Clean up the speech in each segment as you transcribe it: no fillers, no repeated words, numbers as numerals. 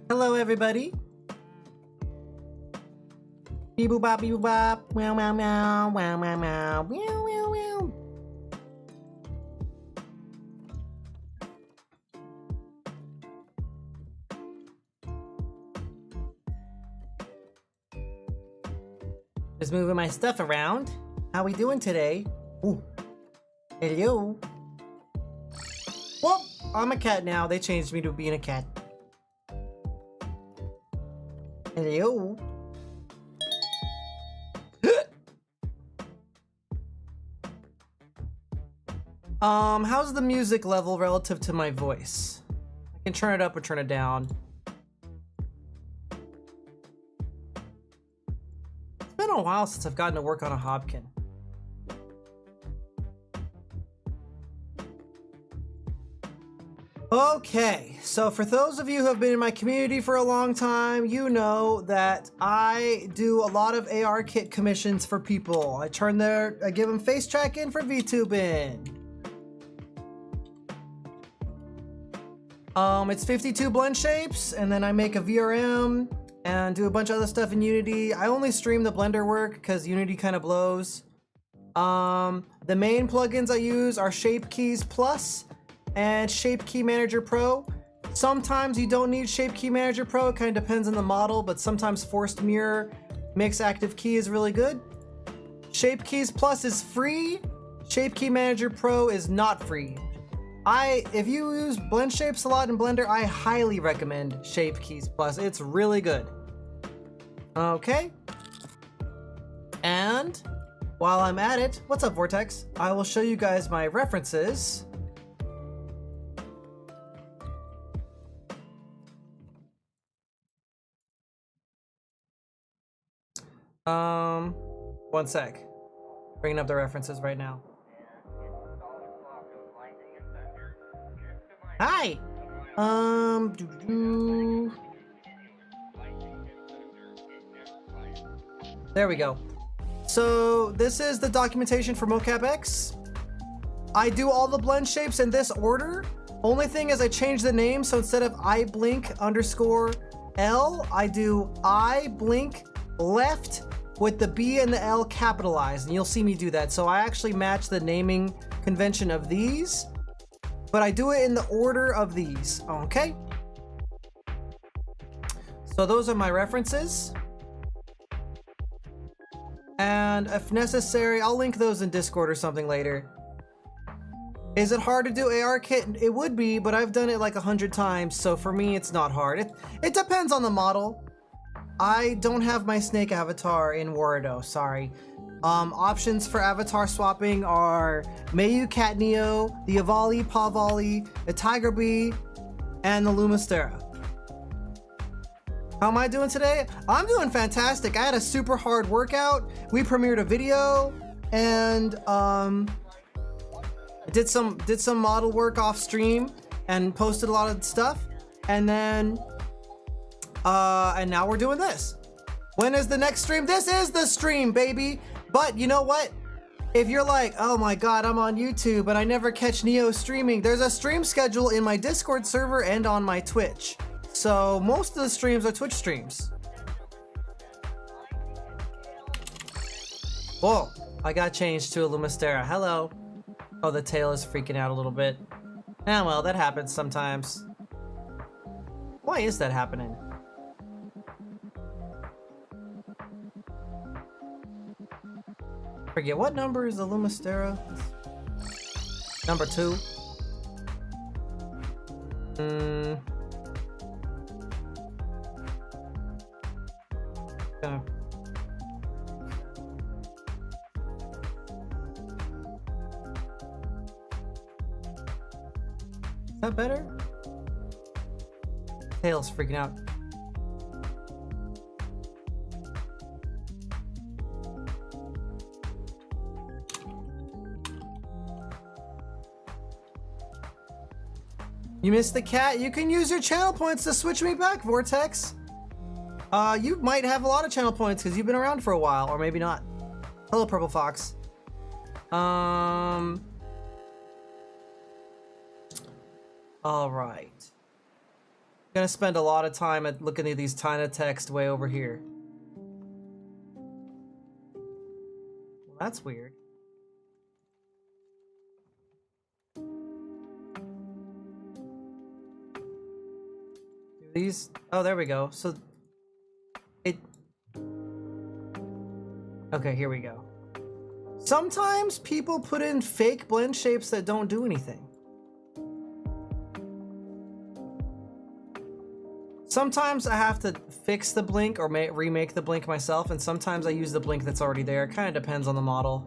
Hello, everybody. Beep boop bop, beep boop bop. Meow meow meow, meow meow meow, meow meow meow. Just moving my stuff around. How we doing today? Ooh. Hello. Whoop! I'm a cat now. They changed me to being a cat. Hello. How's the music level relative to my voice? I can turn it up or turn it down. It's been a while since I've gotten to work on a Hobkin. Okay, so for those of you who have been in my community for a long time, you know that I do a lot of ARKit commissions for people. I give them face tracking for VTubing. It's 52 blend shapes, and then I make a VRM and do a bunch of other stuff in Unity. I only stream the Blender work because Unity kind of blows. The main plugins I use are Shape Keys Plus and Shape Key Manager Pro. Sometimes you don't need Shape Key Manager Pro, it kind of depends on the model, but sometimes Forced Mirror Mix Active Key is really good. Shape Keys Plus is free, Shape Key Manager Pro is not free. If you use blend shapes a lot in Blender, I highly recommend Shape Keys Plus. It's really good. Okay. And while I'm at it, what's up, Vortex? I will show you guys my references. One sec. Bringing up the references right now. Hi! There we go. So this is the documentation for Mocap X. I do all the blend shapes in this order. Only thing is I changed the name, so instead of iBlink_L, I do iBlink left with the B and the L capitalized, and you'll see me do that. So I actually match the naming convention of these, but I do it in the order of these, okay? So those are my references. And if necessary, I'll link those in Discord or something later. Is it hard to do ARKit? It would be, but I've done it like 100 times, so for me it's not hard. It depends on the model. I don't have my snake avatar in Wardo, sorry. Options for avatar swapping are Mayu Cat Neo, the Avali Pavali, the Tiger Bee, and the Lumastera. How am I doing today? I'm doing fantastic. I had a super hard workout. We premiered a video, and I did some model work off stream and posted a lot of stuff, and then and now we're doing this. When is the next stream? This is the stream, baby. But you know what? If you're like, oh my god, I'm on YouTube and I never catch Neo streaming, there's a stream schedule in my Discord server and on my Twitch. So most of the streams are Twitch streams. Whoa, I got changed to a Lumastera. Hello. Oh, the tail is freaking out a little bit. Ah, well, that happens sometimes. Why is that happening? Forget, what number is the Lumastera? Number 2. Okay. Is that better? Tail's freaking out. You missed the cat? You can use your channel points to switch me back, Vortex. You might have a lot of channel points because you've been around for a while, or maybe not. Hello, Purple Fox. All right. gonna spend a lot of time at looking at these tiny text way over here. Well, that's weird. These, oh, there we go. So it, okay, here we go. Sometimes people put in fake blend shapes that don't do anything. Sometimes I have to fix the blink or remake the blink myself, and sometimes I use the blink that's already there. It kind of depends on the model.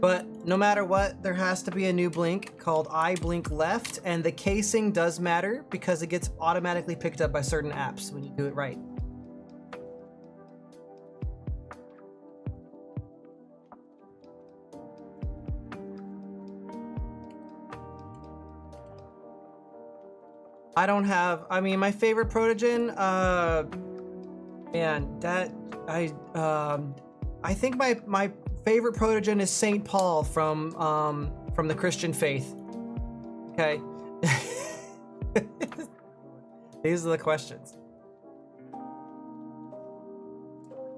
But no matter what, there has to be a new blink called iBlinkLeft, and the casing does matter because it gets automatically picked up by certain apps when you do it right. I don't have, I mean, my favorite protogen, man, that, I think my favorite protogen is Saint Paul from the Christian faith. Okay. These are the questions.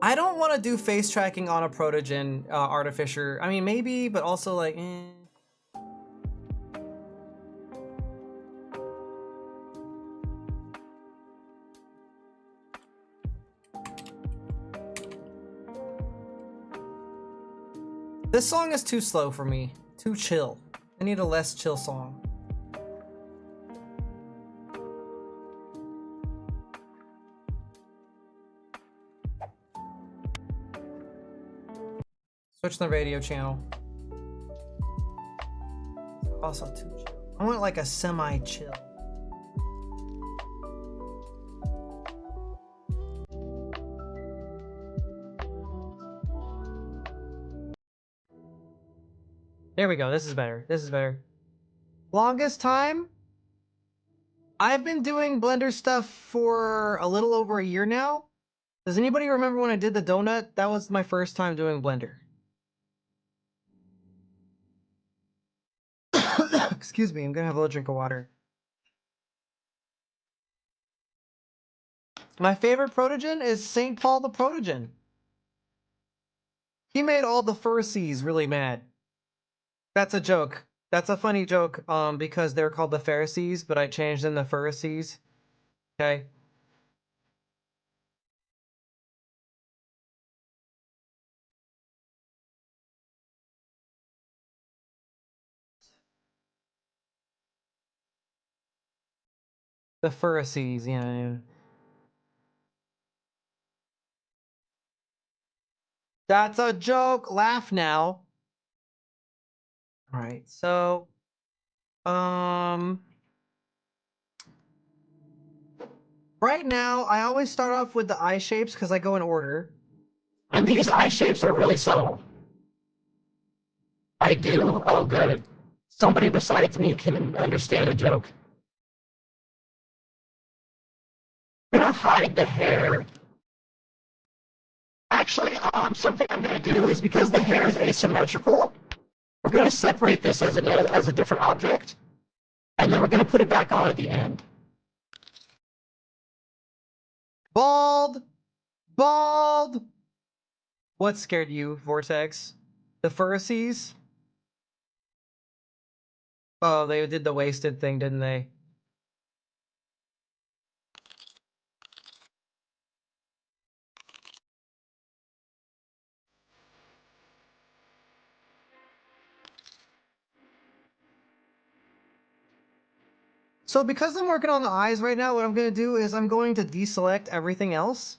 I don't want to do face tracking on a protogen artificer. I mean, maybe, but also like, This song is too slow for me. Too chill. I need a less chill song. Switch the radio channel. Also too chill. I want like a semi-chill. There we go. This is better. This is better. Longest time? I've been doing Blender stuff for a little over a year now. Does anybody remember when I did the donut? That was my first time doing Blender. Excuse me, I'm gonna have a little drink of water. My favorite protogen is St. Paul the Protogen. He made all the Pharisees really mad. That's a joke. That's a funny joke, because they're called the Pharisees, but I changed them to Pharisees. Okay. The Pharisees, yeah. That's a joke. Laugh now. All right. So, right now I always start off with the eye shapes because I go in order. And these eye shapes are really subtle. I do. Oh, good. Somebody besides me can understand a joke. I'm gonna hide the hair. Actually, something I'm gonna do is because the hair is asymmetrical, we're gonna separate this as a different object, and then we're gonna put it back on at the end. Bald! Bald! What scared you, Vortex? The Pharisees? Oh, they did the wasted thing, didn't they? So because I'm working on the eyes right now, what I'm going to do is I'm going to deselect everything else.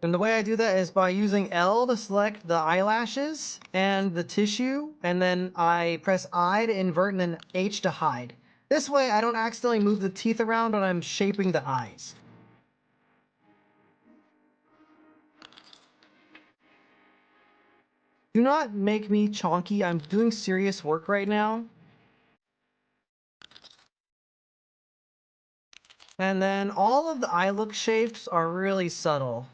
And the way I do that is by using L to select the eyelashes and the tissue, and then I press I to invert and then H to hide. This way I don't accidentally move the teeth around when I'm shaping the eyes. Do not make me chonky. I'm doing serious work right now. And then all of the eye look shapes are really subtle.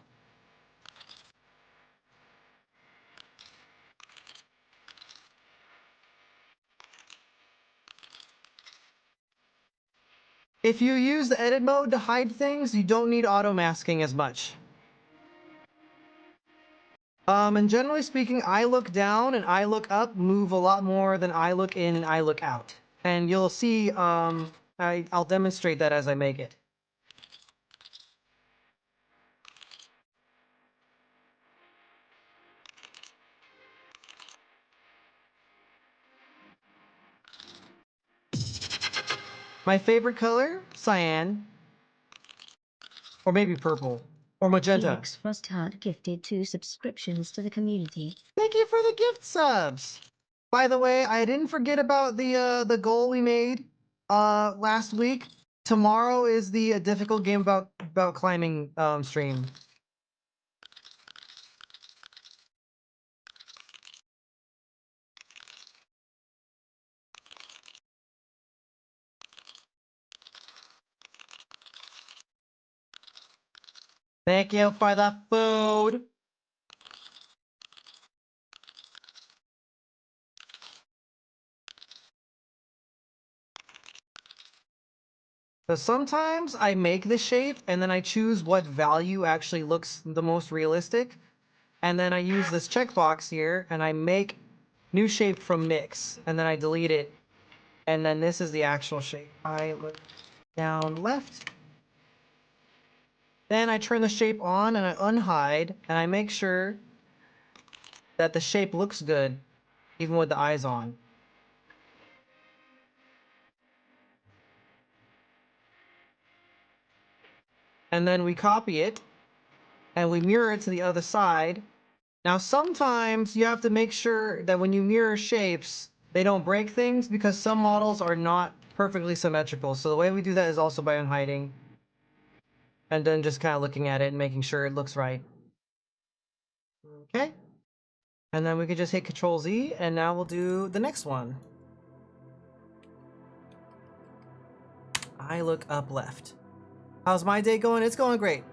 If you use the edit mode to hide things, you don't need auto masking as much. And generally speaking, I look down and I look up move a lot more than I look in and I look out. And you'll see, I'll demonstrate that as I make it. My favorite color? Cyan. Or maybe purple. Or magenta. Felix Frostheart gifted 2 subscriptions to the community. Thank you for the gift subs! By the way, I didn't forget about the goal we made last week. Tomorrow is the difficult game about climbing stream. Thank you for the food. So sometimes I make the shape and then I choose what value actually looks the most realistic. And then I use this checkbox here and I make new shape from mix. And then I delete it. And then this is the actual shape. I look down left. Then I turn the shape on and I unhide and I make sure that the shape looks good even with the eyes on. And then we copy it and we mirror it to the other side. Now sometimes you have to make sure that when you mirror shapes, they don't break things because some models are not perfectly symmetrical. So the way we do that is also by unhiding. And then just kind of looking at it and making sure it looks right. Okay. And then we can just hit Control Z and now we'll do the next one. I look up left. How's my day going? It's going great.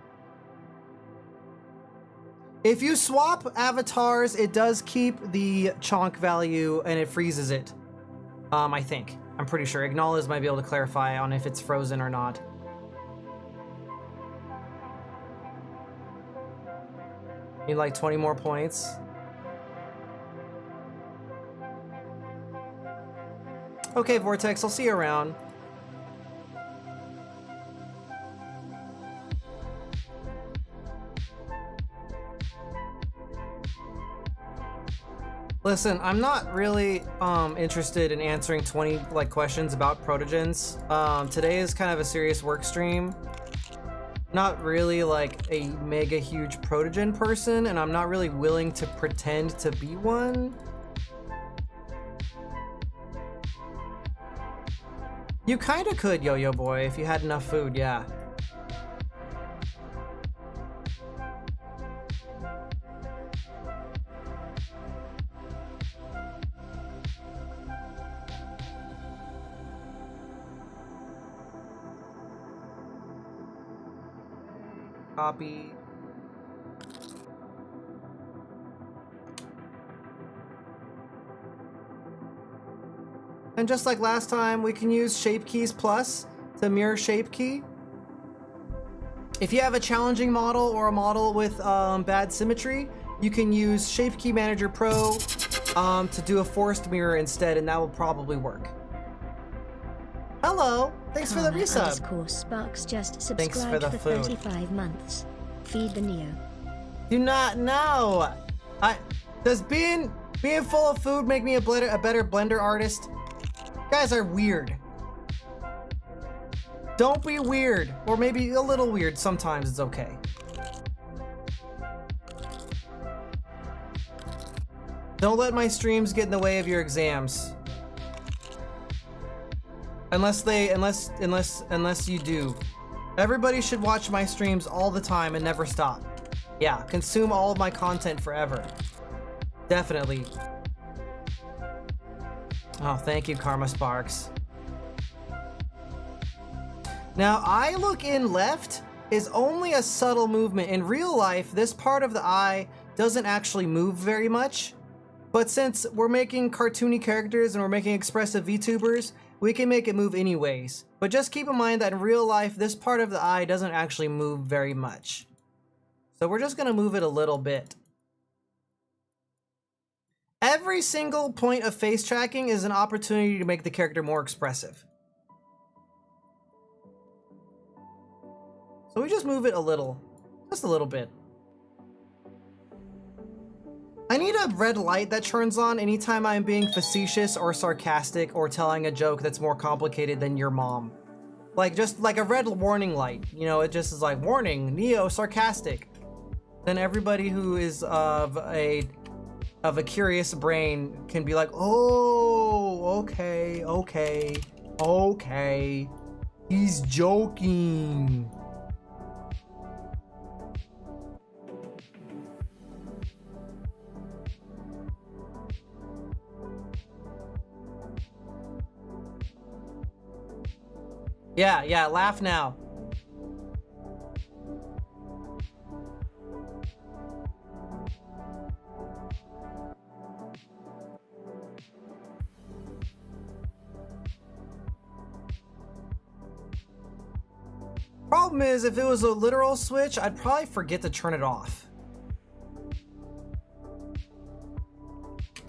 If you swap avatars, it does keep the chonk value and it freezes it. I think. I'm pretty sure. Acknowledge might be able to clarify on if it's frozen or not. Need like 20 more points. Okay, Vortex, I'll see you around. Listen, I'm not really interested in answering 20 questions about protogens. Today is kind of a serious work stream. Not really like a mega huge protogen person, and I'm not really willing to pretend to be one. You kinda could, Yo-Yo Boy, if you had enough food, yeah. Copy. And just like last time, we can use Shape Keys Plus to mirror Shape Key. If you have a challenging model or a model with bad symmetry, you can use Shape Key Manager Pro to do a forced mirror instead, and that will probably work. Hello! Thanks for the resub. Sparks just Thanks for subscribed the for food. 35 months. Feed the Neo. Do not know. Does being full of food make me a better Blender artist? You guys are weird. Don't be weird, or maybe a little weird. Sometimes it's okay. Don't let my streams get in the way of your exams. Unless you do. Everybody should watch my streams all the time and never stop. Yeah, consume all of my content forever. Definitely. Oh, thank you, Karma Sparks. Now, eye look in left is only a subtle movement. In real life, this part of the eye doesn't actually move very much. But since we're making cartoony characters and we're making expressive VTubers, we can make it move anyways. But just keep in mind that in real life, this part of the eye doesn't actually move very much. So we're just gonna move it a little bit. Every single point of face tracking is an opportunity to make the character more expressive. So we just move it a little, just a little bit. I need a red light that turns on anytime I'm being facetious or sarcastic or telling a joke that's more complicated than your mom. Like, just like a red warning light. You know, it just is like, warning, Neo sarcastic. Then everybody who is of a curious brain can be like, oh, okay. He's joking. Yeah, laugh now. Problem is, if it was a literal switch, I'd probably forget to turn it off.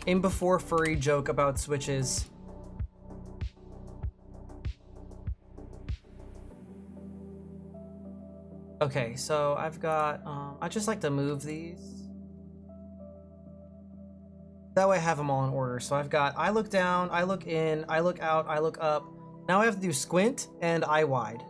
In before furry joke about switches. Okay, so I've got, I just like to move these. That way I have them all in order. So I've got I look down, I look in, I look out, I look up. Now I have to do squint and eye wide.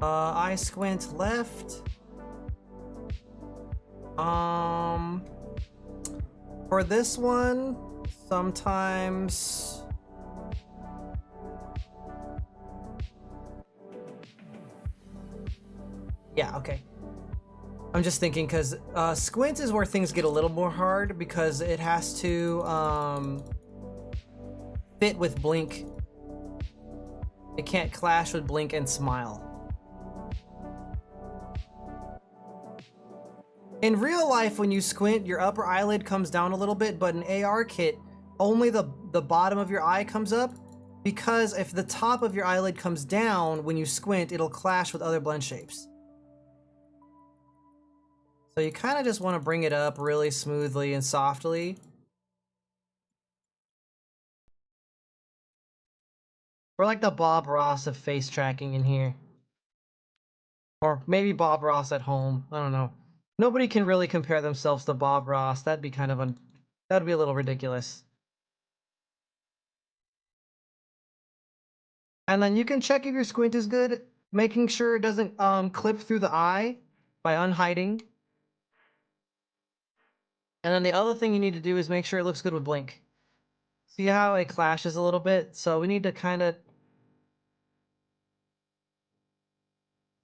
I squint left. For this one, sometimes... Yeah, okay. I'm just thinking, because squint is where things get a little more hard, because it has to fit with blink. It can't clash with blink and smile. In real life, when you squint, your upper eyelid comes down a little bit, but in ARKit, only the bottom of your eye comes up, because if the top of your eyelid comes down when you squint, it'll clash with other blend shapes. So you kind of just want to bring it up really smoothly and softly. We're like the Bob Ross of face tracking in here. Or maybe Bob Ross at home, I don't know. Nobody can really compare themselves to Bob Ross. That'd be kind of that'd be a little ridiculous. And then you can check if your squint is good, making sure it doesn't clip through the eye by unhiding. And then the other thing you need to do is make sure it looks good with blink. See how it clashes a little bit? So we need to kind of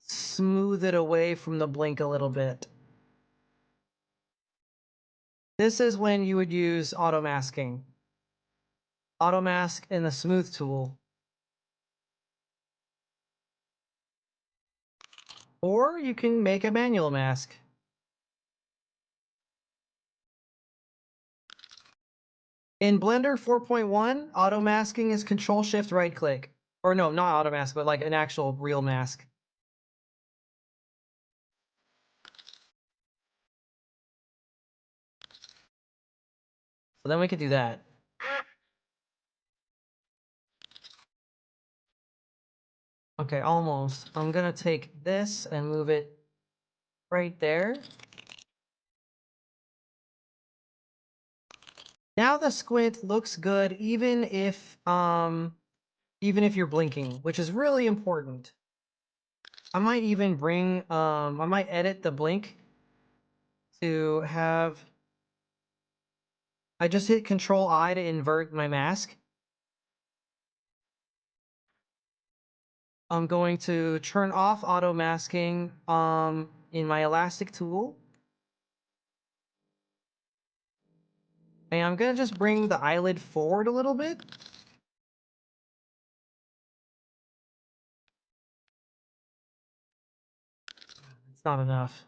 smooth it away from the blink a little bit. This is when you would use auto masking. Auto mask in the smooth tool. Or you can make a manual mask. In Blender 4.1, auto masking is Control Shift right click. Or no, not auto mask, but like an actual real mask. So then we could do that. Okay, almost. I'm gonna take this and move it right there. Now the squint looks good even if you're blinking, which is really important. I might even bring I might edit the blink to have I just hit Control I to invert my mask. I'm going to turn off auto masking in my elastic tool. And I'm gonna just bring the eyelid forward a little bit. It's not enough.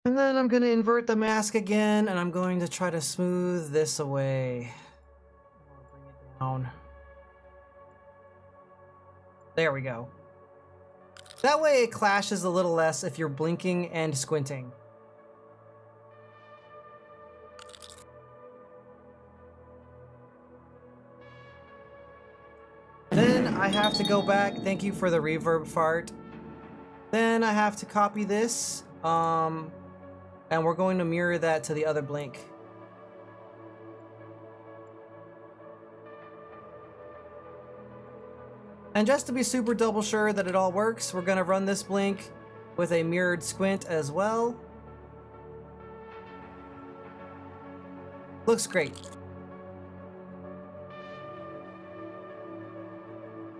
And then I'm going to invert the mask again, and I'm going to try to smooth this away. Bring it down. There we go. That way it clashes a little less if you're blinking and squinting. Then I have to go back. Thank you for the reverb fart. Then I have to copy this. And we're going to mirror that to the other blink. And just to be super double sure that it all works, we're gonna run this blink with a mirrored squint as well. Looks great.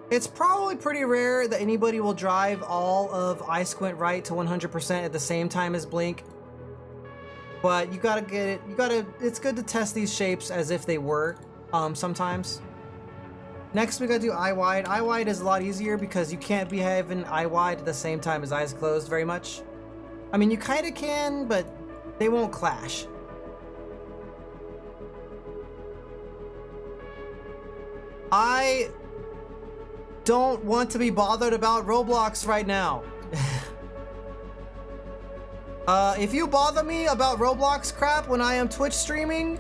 It's probably pretty rare that anybody will drive all of I Squint Right to 100% at the same time as blink. But you gotta get it, it's good to test these shapes as if they were, sometimes. Next we gotta do eye wide. Eye wide is a lot easier because you can't be having eye wide at the same time as eyes closed very much. I mean, you kinda can, but they won't clash. I don't want to be bothered about Roblox right now. If you bother me about Roblox crap when I am Twitch streaming,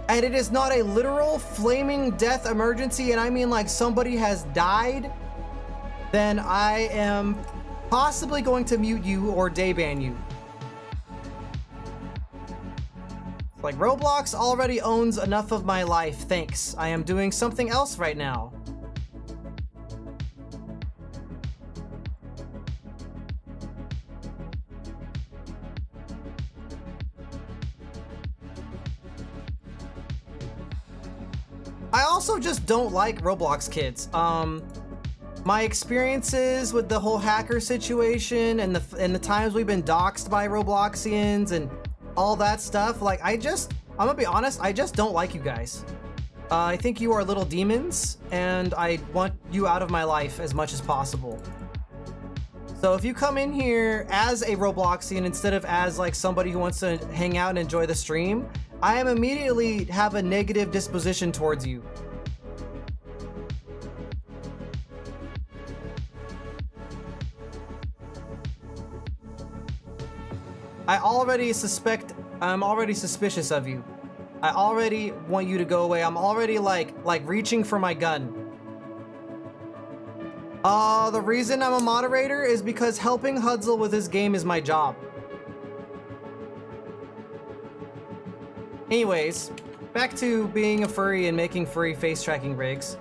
and it is not a literal flaming death emergency, and I mean like somebody has died, then I am possibly going to mute you or dayban you. Like, Roblox already owns enough of my life, thanks. I am doing something else right now. I also just don't like Roblox kids. My experiences with the whole hacker situation and the times we've been doxxed by Robloxians and all that stuff, like, I'm gonna be honest, I just don't like you guys. I think you are little demons, and I want you out of my life as much as possible. So if you come in here as a Robloxian instead of as like somebody who wants to hang out and enjoy the stream, I am immediately have a negative disposition towards you. I'm already suspicious of you. I already want you to go away. I'm already like reaching for my gun. The reason I'm a moderator is because helping Hudzel with his game is my job. Anyways, back to being a furry and making furry face tracking rigs.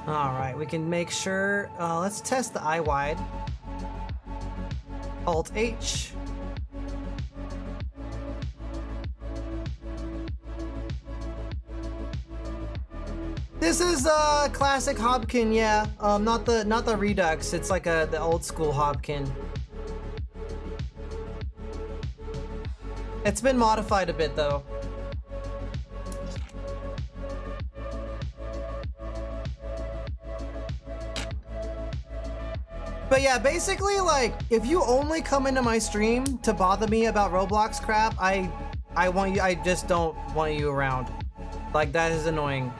All right, we can make sure, let's test the eye wide. Alt H. This is classic Hobkin, yeah. Not the Redux. It's like the old school Hobkin. It's been modified a bit though. But yeah, basically, like, if you only come into my stream to bother me about Roblox crap, I just don't want you around. Like, that is annoying.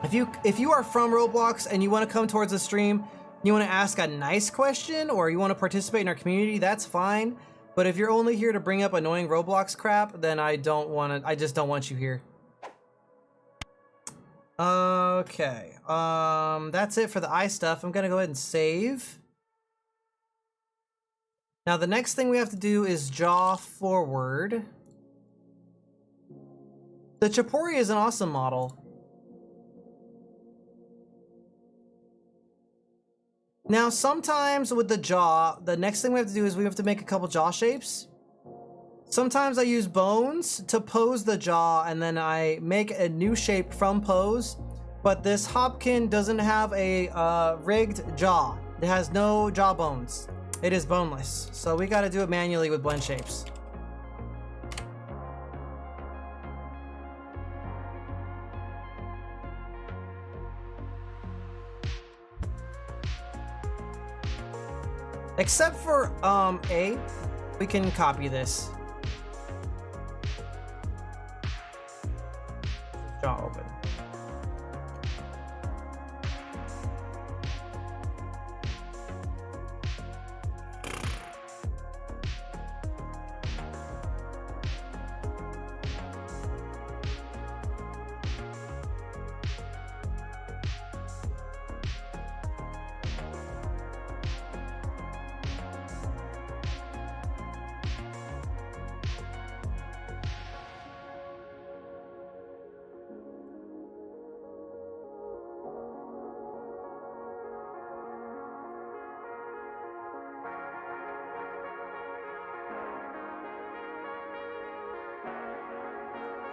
If you are from Roblox and you want to come towards the stream, you want to ask a nice question or you want to participate in our community, that's fine. But if you're only here to bring up annoying Roblox crap, then I just don't want you here. Okay. That's it for the eye stuff. I'm gonna go ahead and save. Now the next thing we have to do is jaw forward. The Chapori is an awesome model. Now sometimes with the jaw, the next thing we have to do is we have to make a couple jaw shapes. Sometimes I use bones to pose the jaw and then I make a new shape from pose. But this Hobkin doesn't have a rigged jaw. It has no jaw bones. it is boneless. So we gotta do it manually with blend shapes. Except for A, we can copy this. Jaw open.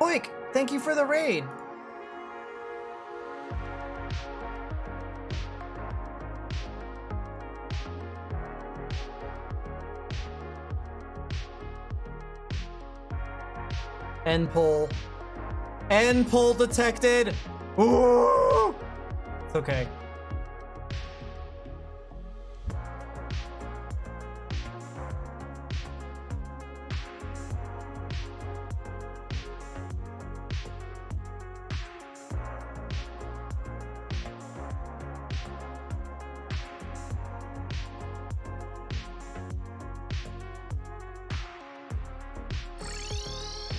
Oik, thank you for the raid. End pull. End pull detected. Ooh! It's okay.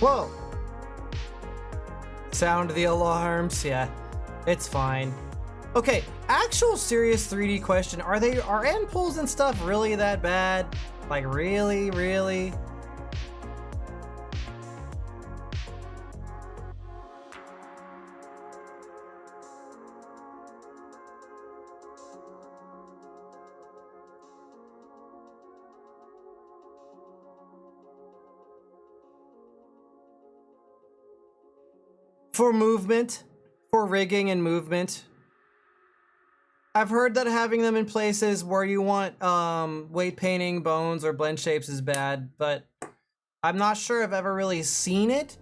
Whoa! Sound the alarms. Yeah, it's fine. Okay, actual serious 3D question. Are end pulls and stuff really that bad? Like really? For movement, for rigging and movement. I've heard that having them in places where you want weight painting, bones, or blend shapes is bad, but I'm not sure I've ever really seen it.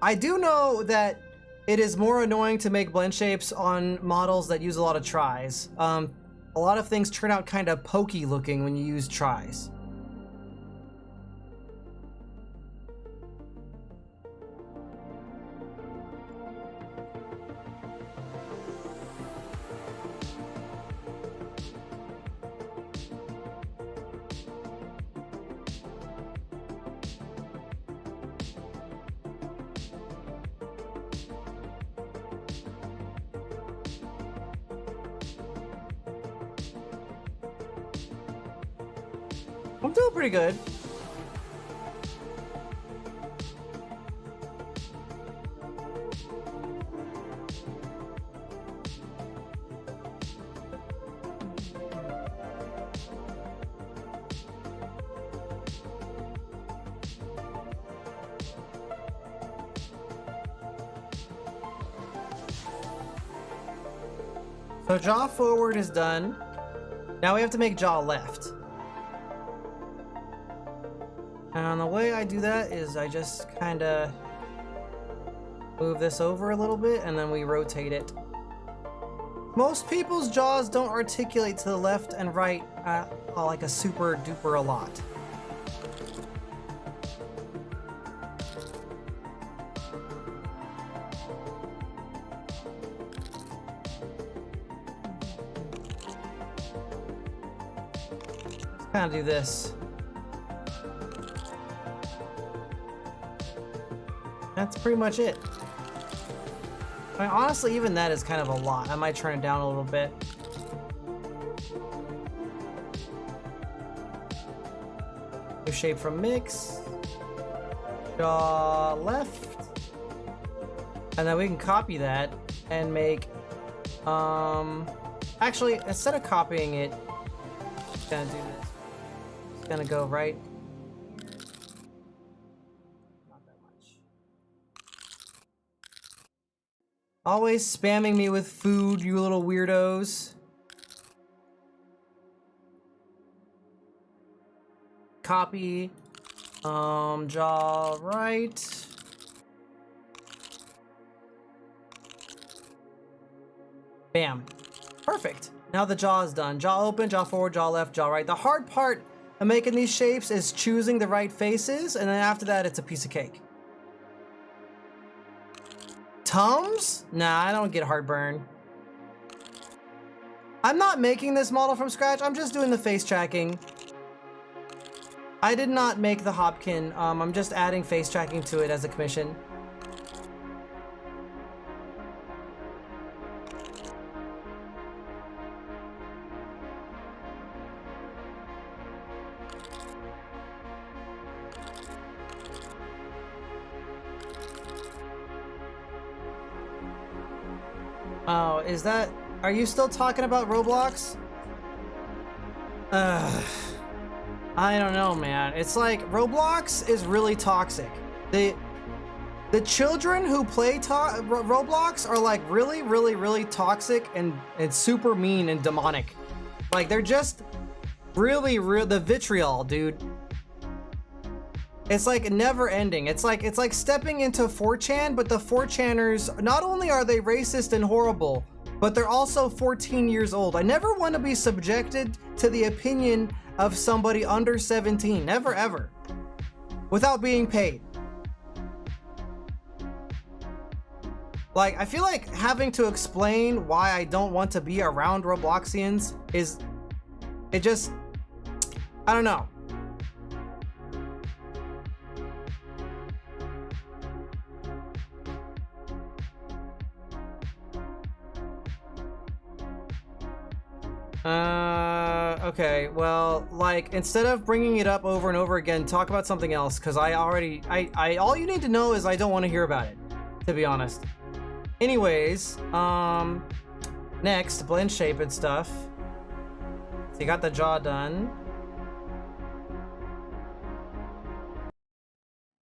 I do know that it is more annoying to make blend shapes on models that use a lot of tries. A lot of things turn out kind of pokey looking when you use tries. I'm doing pretty good. So jaw forward is done. Now we have to make jaw left. And the way I do that is I just kind of move this over a little bit and then we rotate it. Most people's jaws don't articulate to the left and right like a super duper a lot. Let's kind of do this. That's pretty much it. I mean, honestly, even that is kind of a lot. I might turn it down a little bit. New shape from mix. Jaw left. And then we can copy that and make, actually, instead of copying it, I'm just gonna do this. It's gonna go right. Always spamming me with food, you little weirdos. Copy. Jaw right. Bam. Perfect. Now the jaw is done. Jaw open, jaw forward, jaw left, jaw right. The hard part of making these shapes is choosing the right faces, and then after that, it's a piece of cake. Tums? Nah, I don't get heartburn. I'm not making this model from scratch. I'm just doing the face tracking. I did not make the Hobkin. I'm just adding face tracking to it as a commission. Oh, is that... Are you still talking about Roblox? I don't know, man. It's like, Roblox is really toxic. The children who play Roblox are like really, really, really toxic and super mean and demonic. Like, they're just really, the vitriol, dude. It's like never ending. It's like stepping into 4chan, but the 4chaners, not only are they racist and horrible, but they're also 14 years old. I never want to be subjected to the opinion of somebody under 17. Never, ever. Without being paid. Like, I feel like having to explain why I don't want to be around Robloxians is... It just... I don't know. Okay, well, like, instead of bringing it up over and over again, talk about something else, because I already, all you need to know is I don't want to hear about it, to be honest. Anyways, next, blend shape and stuff. So you got the jaw done.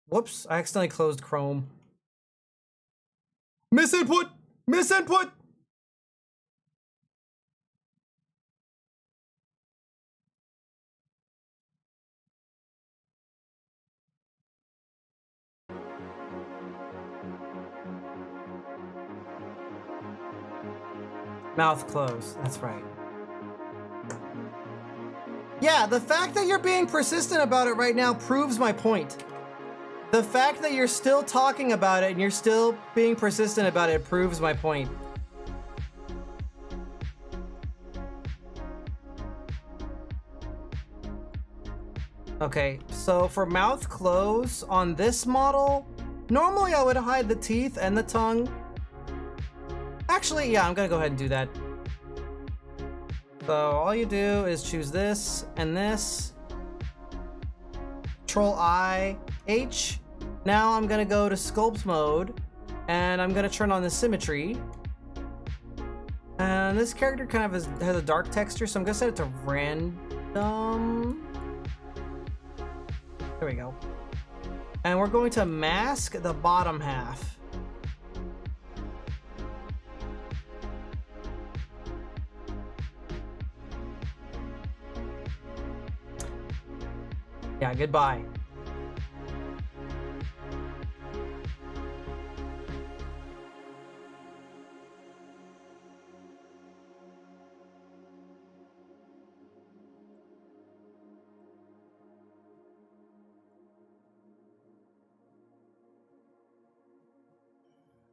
Whoops, I accidentally closed Chrome. Misinput! Misinput! Mouth closed, that's right. Yeah, the fact that you're being persistent about it right now proves my point. The fact that you're still talking about it and you're still being persistent about it proves my point. Okay, so for mouth close on this model, normally I would hide the teeth and the tongue. Actually, yeah, I'm gonna go ahead and do that. So all you do is choose this and this. Control I, H. Now I'm gonna go to sculpt mode and I'm gonna turn on the symmetry. And this character kind of has a dark texture, so I'm gonna set it to random. There we go. And we're going to mask the bottom half. Yeah, goodbye.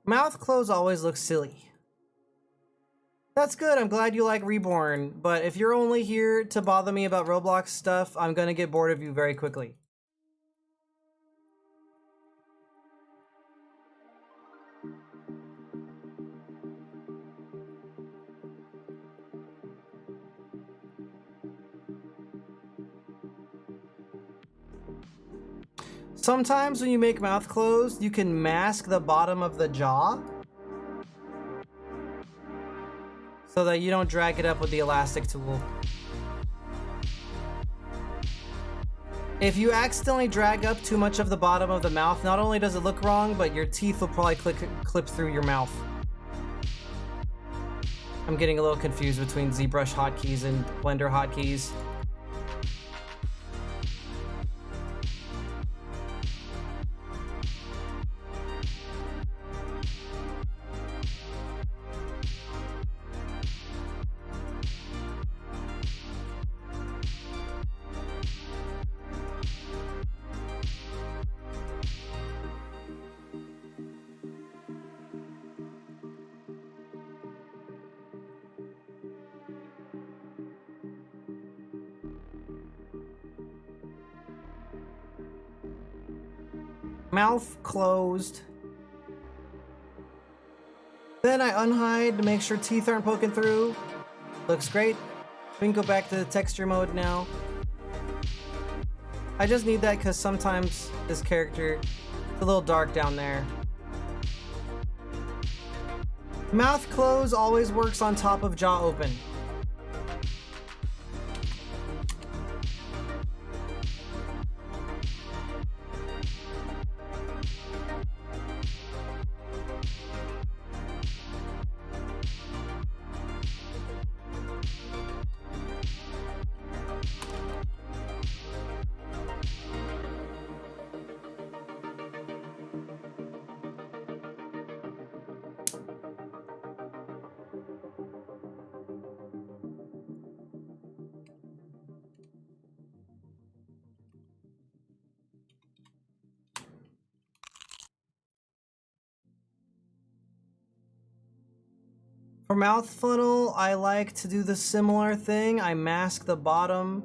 Mouth close always looks silly. That's good, I'm glad you like Reborn, but if you're only here to bother me about Roblox stuff, I'm gonna get bored of you very quickly. Sometimes when you make mouth closed, you can mask the bottom of the jaw so that you don't drag it up with the elastic tool. If you accidentally drag up too much of the bottom of the mouth, not only does it look wrong, but your teeth will probably clip through your mouth. I'm getting a little confused between ZBrush hotkeys and Blender hotkeys. Mouth closed. Then I unhide to make sure teeth aren't poking through. Looks great. We can go back to the texture mode now. I just need that because sometimes this character is a little dark down there. Mouth close always works on top of jaw open. For mouth funnel, I like to do the similar thing. I mask the bottom.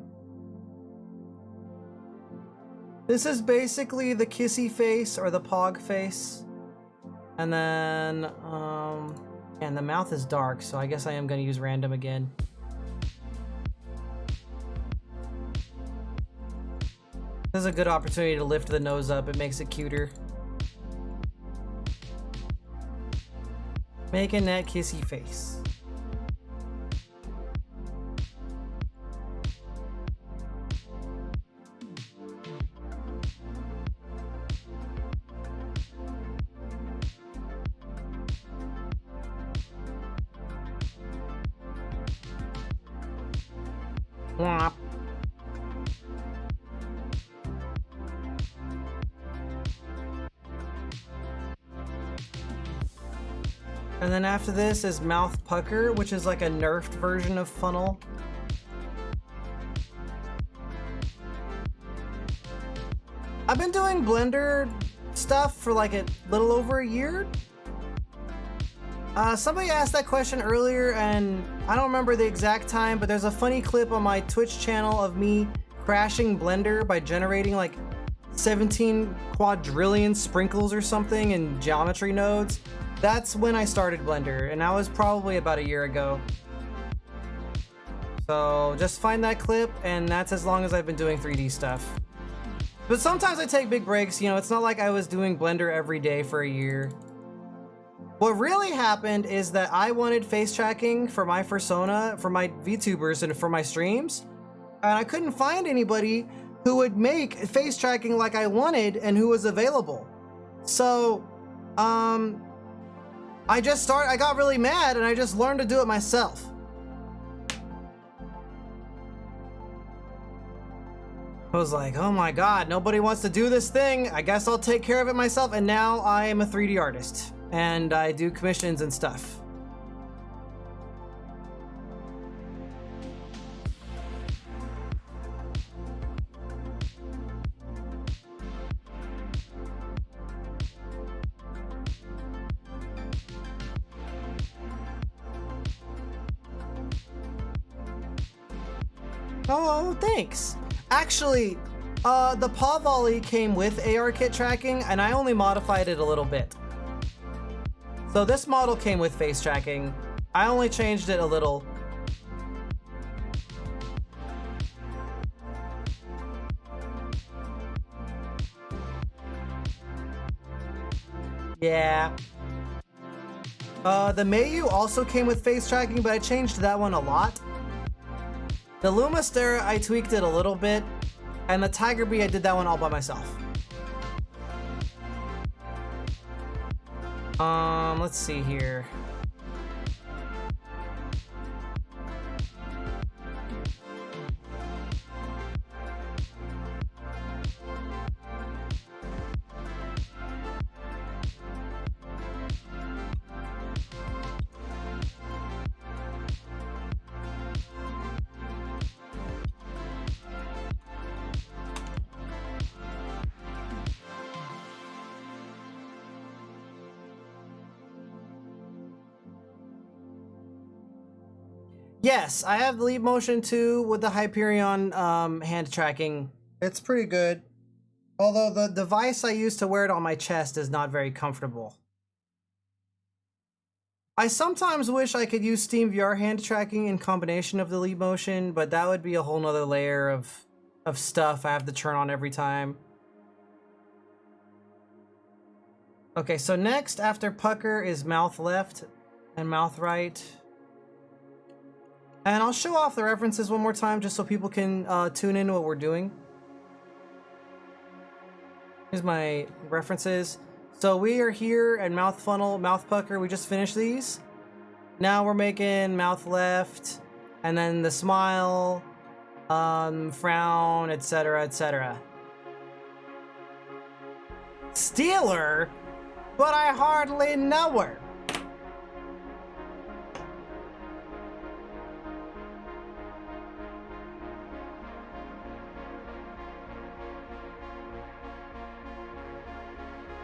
This is basically the kissy face or the pog face. And then, and the mouth is dark, so I guess I am gonna use random again. This is a good opportunity to lift the nose up. It makes it cuter. Making that kissy face. Womp. And then after this is mouth pucker, which is like a nerfed version of funnel. I've been doing Blender stuff for like a little over a year. Somebody asked that question earlier and I don't remember the exact time, but there's a funny clip on my Twitch channel of me crashing Blender by generating like 17 quadrillion sprinkles or something in geometry nodes. That's when I started Blender, and that was probably about a year ago. So just find that clip, and that's as long as I've been doing 3D stuff. But sometimes I take big breaks, you know, it's not like I was doing Blender every day for a year. What really happened is that I wanted face tracking for my persona, for my VTubers, and for my streams, and I couldn't find anybody who would make face tracking like I wanted and who was available. So, I got really mad and I just learned to do it myself. I was like, oh my god, nobody wants to do this thing. I guess I'll take care of it myself. And now I am a 3D artist and I do commissions and stuff. Oh, thanks. Actually, the Avali came with ARKit tracking, and I only modified it a little bit. So this model came with face tracking. I only changed it a little. Yeah. The Mayu also came with face tracking, but I changed that one a lot. The Lumastera, I tweaked it a little bit, and the Tiger Bee, I did that one all by myself. Let's see here. Yes, I have Leap Motion 2 with the Hyperion hand tracking. It's pretty good. Although the device I use to wear it on my chest is not very comfortable. I sometimes wish I could use Steam VR hand tracking in combination of the leap motion, but that would be a whole nother layer of stuff I have to turn on every time. Okay, so next after pucker is mouth left and mouth right. And I'll show off the references one more time just so people can tune into what we're doing. Here's my references. So we are here at mouth funnel, mouth pucker. We just finished these. Now we're making mouth left, and then the smile, frown, etc., etc. Stealer? But I hardly know her.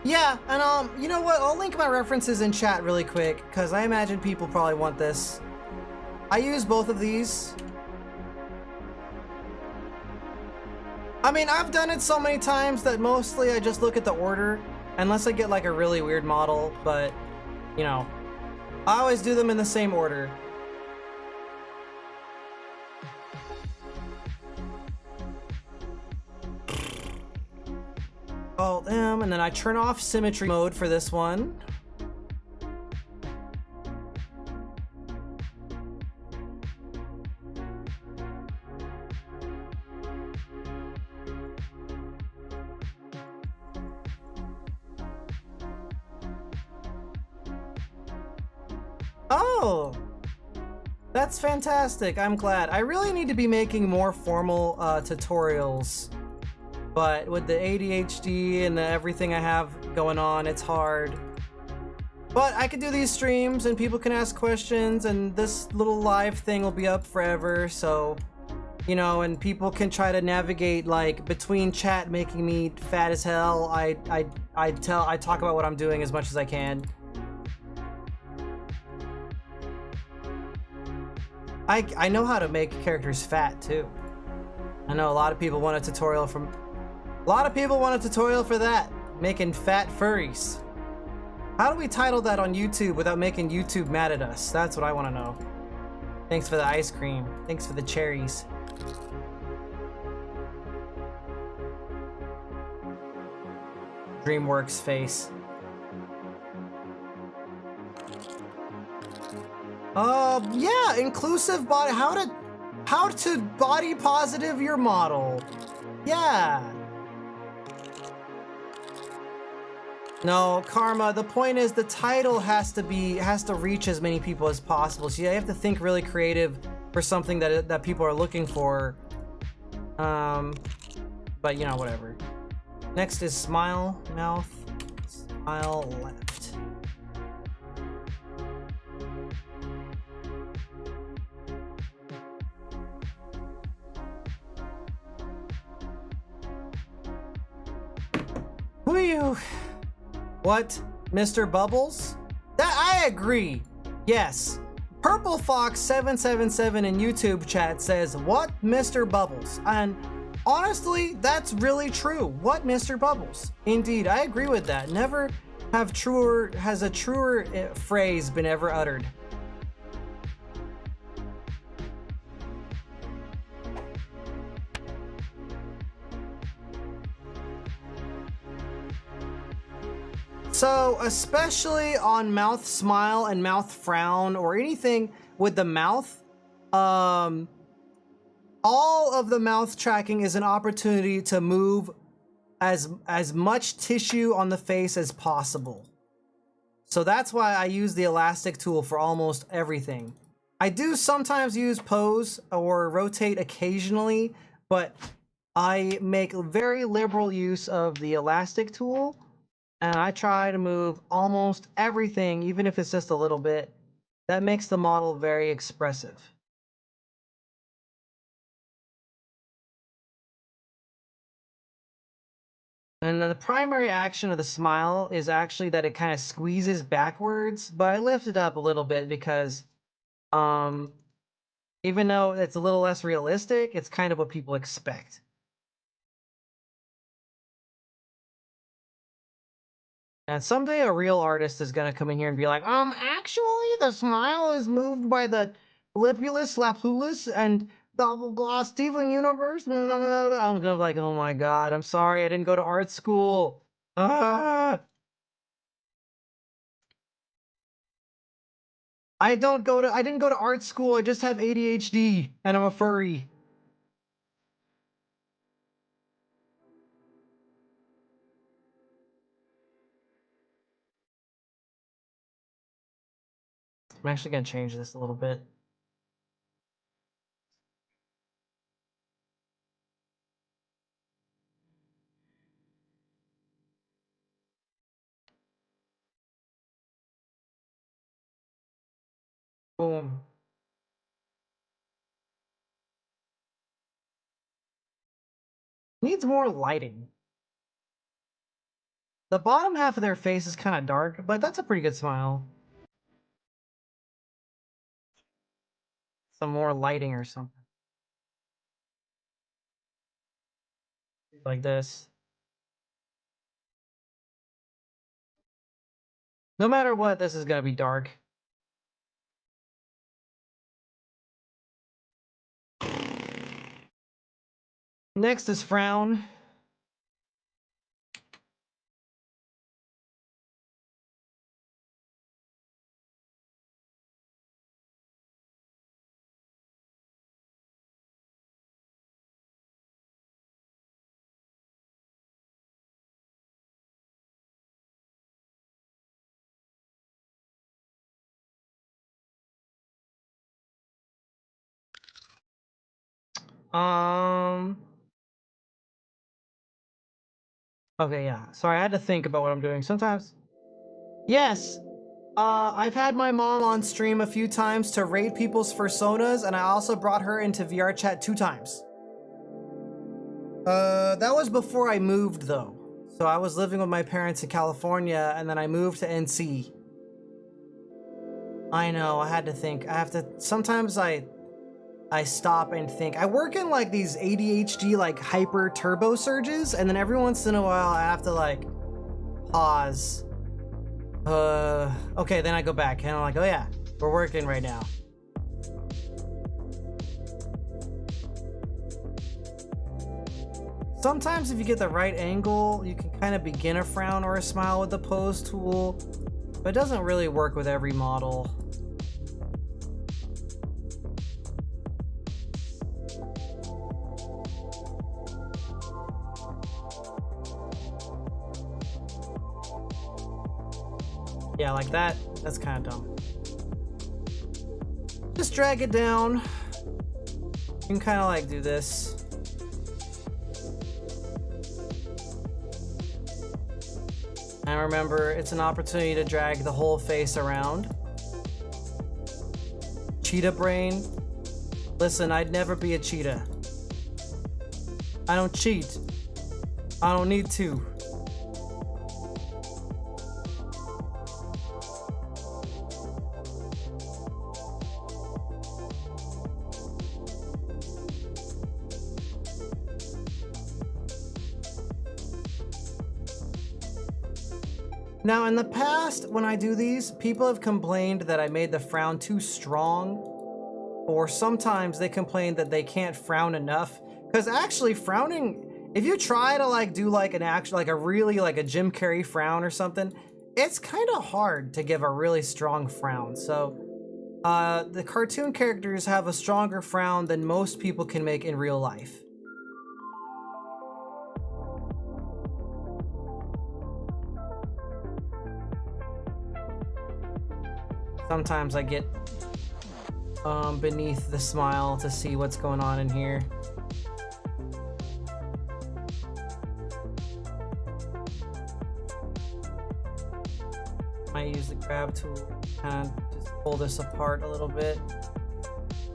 Yeah, and you know what? I'll link my references in chat really quick, because I imagine people probably want this. I use both of these. I mean, I've done it so many times that mostly I just look at the order, unless I get like a really weird model, but, you know, I always do them in the same order. Alt M, and then I turn off symmetry mode for this one. Oh, that's fantastic. I'm glad. I really need to be making more formal tutorials. But with the ADHD and everything I have going on, it's hard. But I could do these streams and people can ask questions, and this little live thing will be up forever, so, you know, and people can try to navigate like between chat making me fat as hell. I talk about what I'm doing as much as I can. I know how to make characters fat too. I know a lot of people want a tutorial from A lot of people want a tutorial for that, making fat furries. How do we title that on YouTube without making YouTube mad at us? That's what I want to know. Thanks for the ice cream. Thanks for the cherries. DreamWorks face. Yeah, inclusive body. How to body positive your model. Yeah. No, Karma, the point is the title has to reach as many people as possible. So you have to think really creative for something that people are looking for. But you know, whatever. Next is smile, mouth, smile, left. Who are you? What, Mr. Bubbles? That I agree. Yes. Purple Fox 777 in YouTube chat says, "What, Mr. Bubbles?" And honestly, that's really true. What, Mr. Bubbles? Indeed, I agree with that. Never has a truer phrase been ever uttered. So, especially on mouth smile and mouth frown or anything with the mouth, all of the mouth tracking is an opportunity to move as much tissue on the face as possible. So that's why I use the elastic tool for almost everything. I do sometimes use pose or rotate occasionally, but I make very liberal use of the elastic tool. And I try to move almost everything, even if it's just a little bit. That makes the model very expressive. And the primary action of the smile is actually that it kind of squeezes backwards, but I lift it up a little bit because even though it's a little less realistic, it's kind of what people expect. And someday a real artist is gonna come in here and be like, actually, the smile is moved by the lipulus, lapulus, and double gloss Steven universe. I'm gonna be like, oh my god, I'm sorry, I didn't go to art school. Ah! I didn't go to art school. I just have ADHD, and I'm a furry. I'm actually gonna change this a little bit. Boom. Needs more lighting. The bottom half of their face is kind of dark, but that's a pretty good smile. Some more lighting or something. Like this. No matter what, this is gonna be dark. Next is frown. Um. Okay, yeah. Sorry, I had to think about what I'm doing. Sometimes. Yes. I've had my mom on stream a few times to rate people's personas, and I also brought her into VR chat 2 times. That was before I moved, though. So I was living with my parents in California, and then I moved to NC. I know, I had to think. I have to... Sometimes I stop and think. I work in, like, these ADHD, like, hyper turbo surges, and then every once in a while I have to, like, pause. Okay, then I go back, and I'm like, oh yeah, we're working right now. Sometimes if you get the right angle, you can kind of begin a frown or a smile with the pose tool, but it doesn't really work with every model. Yeah, like that. That's kind of dumb. Just drag it down. You can kind of like do this. And remember, it's an opportunity to drag the whole face around. Cheetah brain. Listen, I'd never be a cheetah. I don't cheat. I don't need to. Now, in the past, when I do these, people have complained that I made the frown too strong, or sometimes they complain that they can't frown enough. Because actually, frowning, if you try to like do like an actual, like a really like a Jim Carrey frown or something, it's kind of hard to give a really strong frown. So, the cartoon characters have a stronger frown than most people can make in real life. Sometimes I get beneath the smile to see what's going on in here. I use the grab tool and just pull this apart a little bit.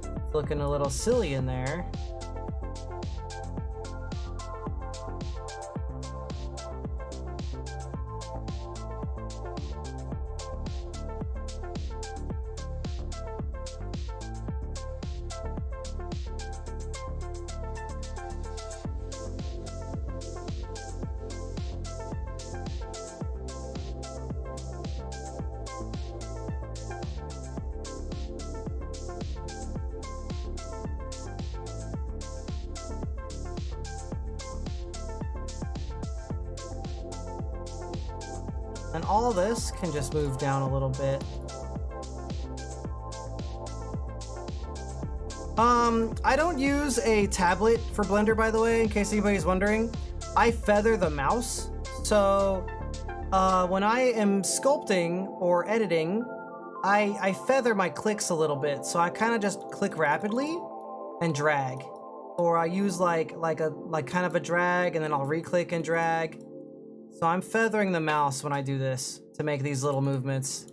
It's looking a little silly in there. And all this can just move down a little bit. I don't use a tablet for Blender, by the way, in case anybody's wondering. I feather the mouse. So, when I am sculpting or editing, I feather my clicks a little bit. So I kind of just click rapidly and drag. Or I use like kind of a drag, and then I'll re-click and drag. So I'm feathering the mouse when I do this to make these little movements.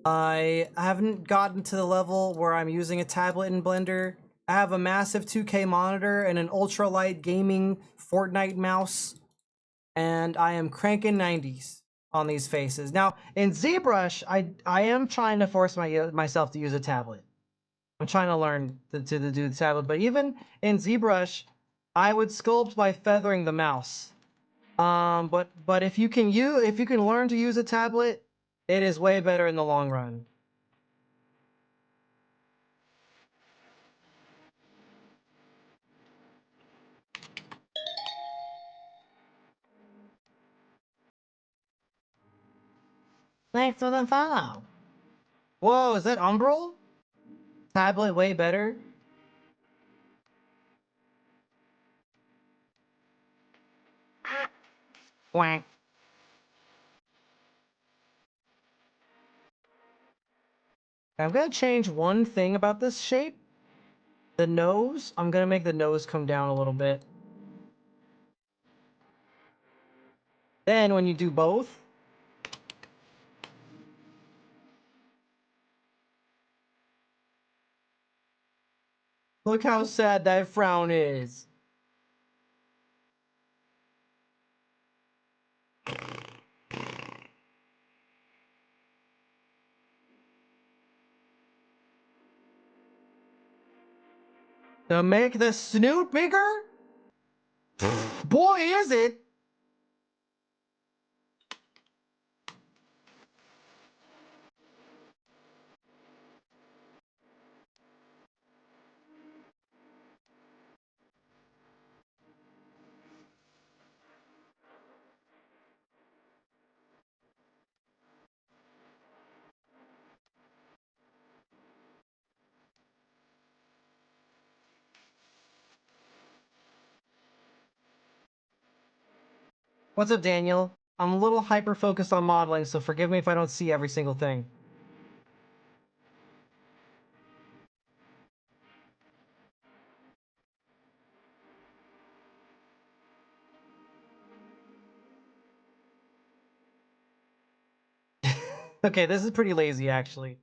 I haven't gotten to the level where I'm using a tablet in Blender. I have a massive 2K monitor and an ultralight gaming Fortnite mouse, and I am cranking 90s on these faces. Now, in ZBrush, I am trying to force myself to use a tablet. I'm trying to learn to do the tablet, but even in ZBrush, I would sculpt by feathering the mouse. But if you can learn to use a tablet, it is way better in the long run. Thanks for the follow. Whoa, is that Umbral? Tablet way better? Whack. I'm gonna change one thing about this shape. The nose. I'm gonna make the nose come down a little bit. Then when you do both, look how sad that frown is. To make the snoot bigger? Boy, is it! What's up, Daniel? I'm a little hyper-focused on modeling, so forgive me if I don't see every single thing. Okay, this is pretty lazy, actually.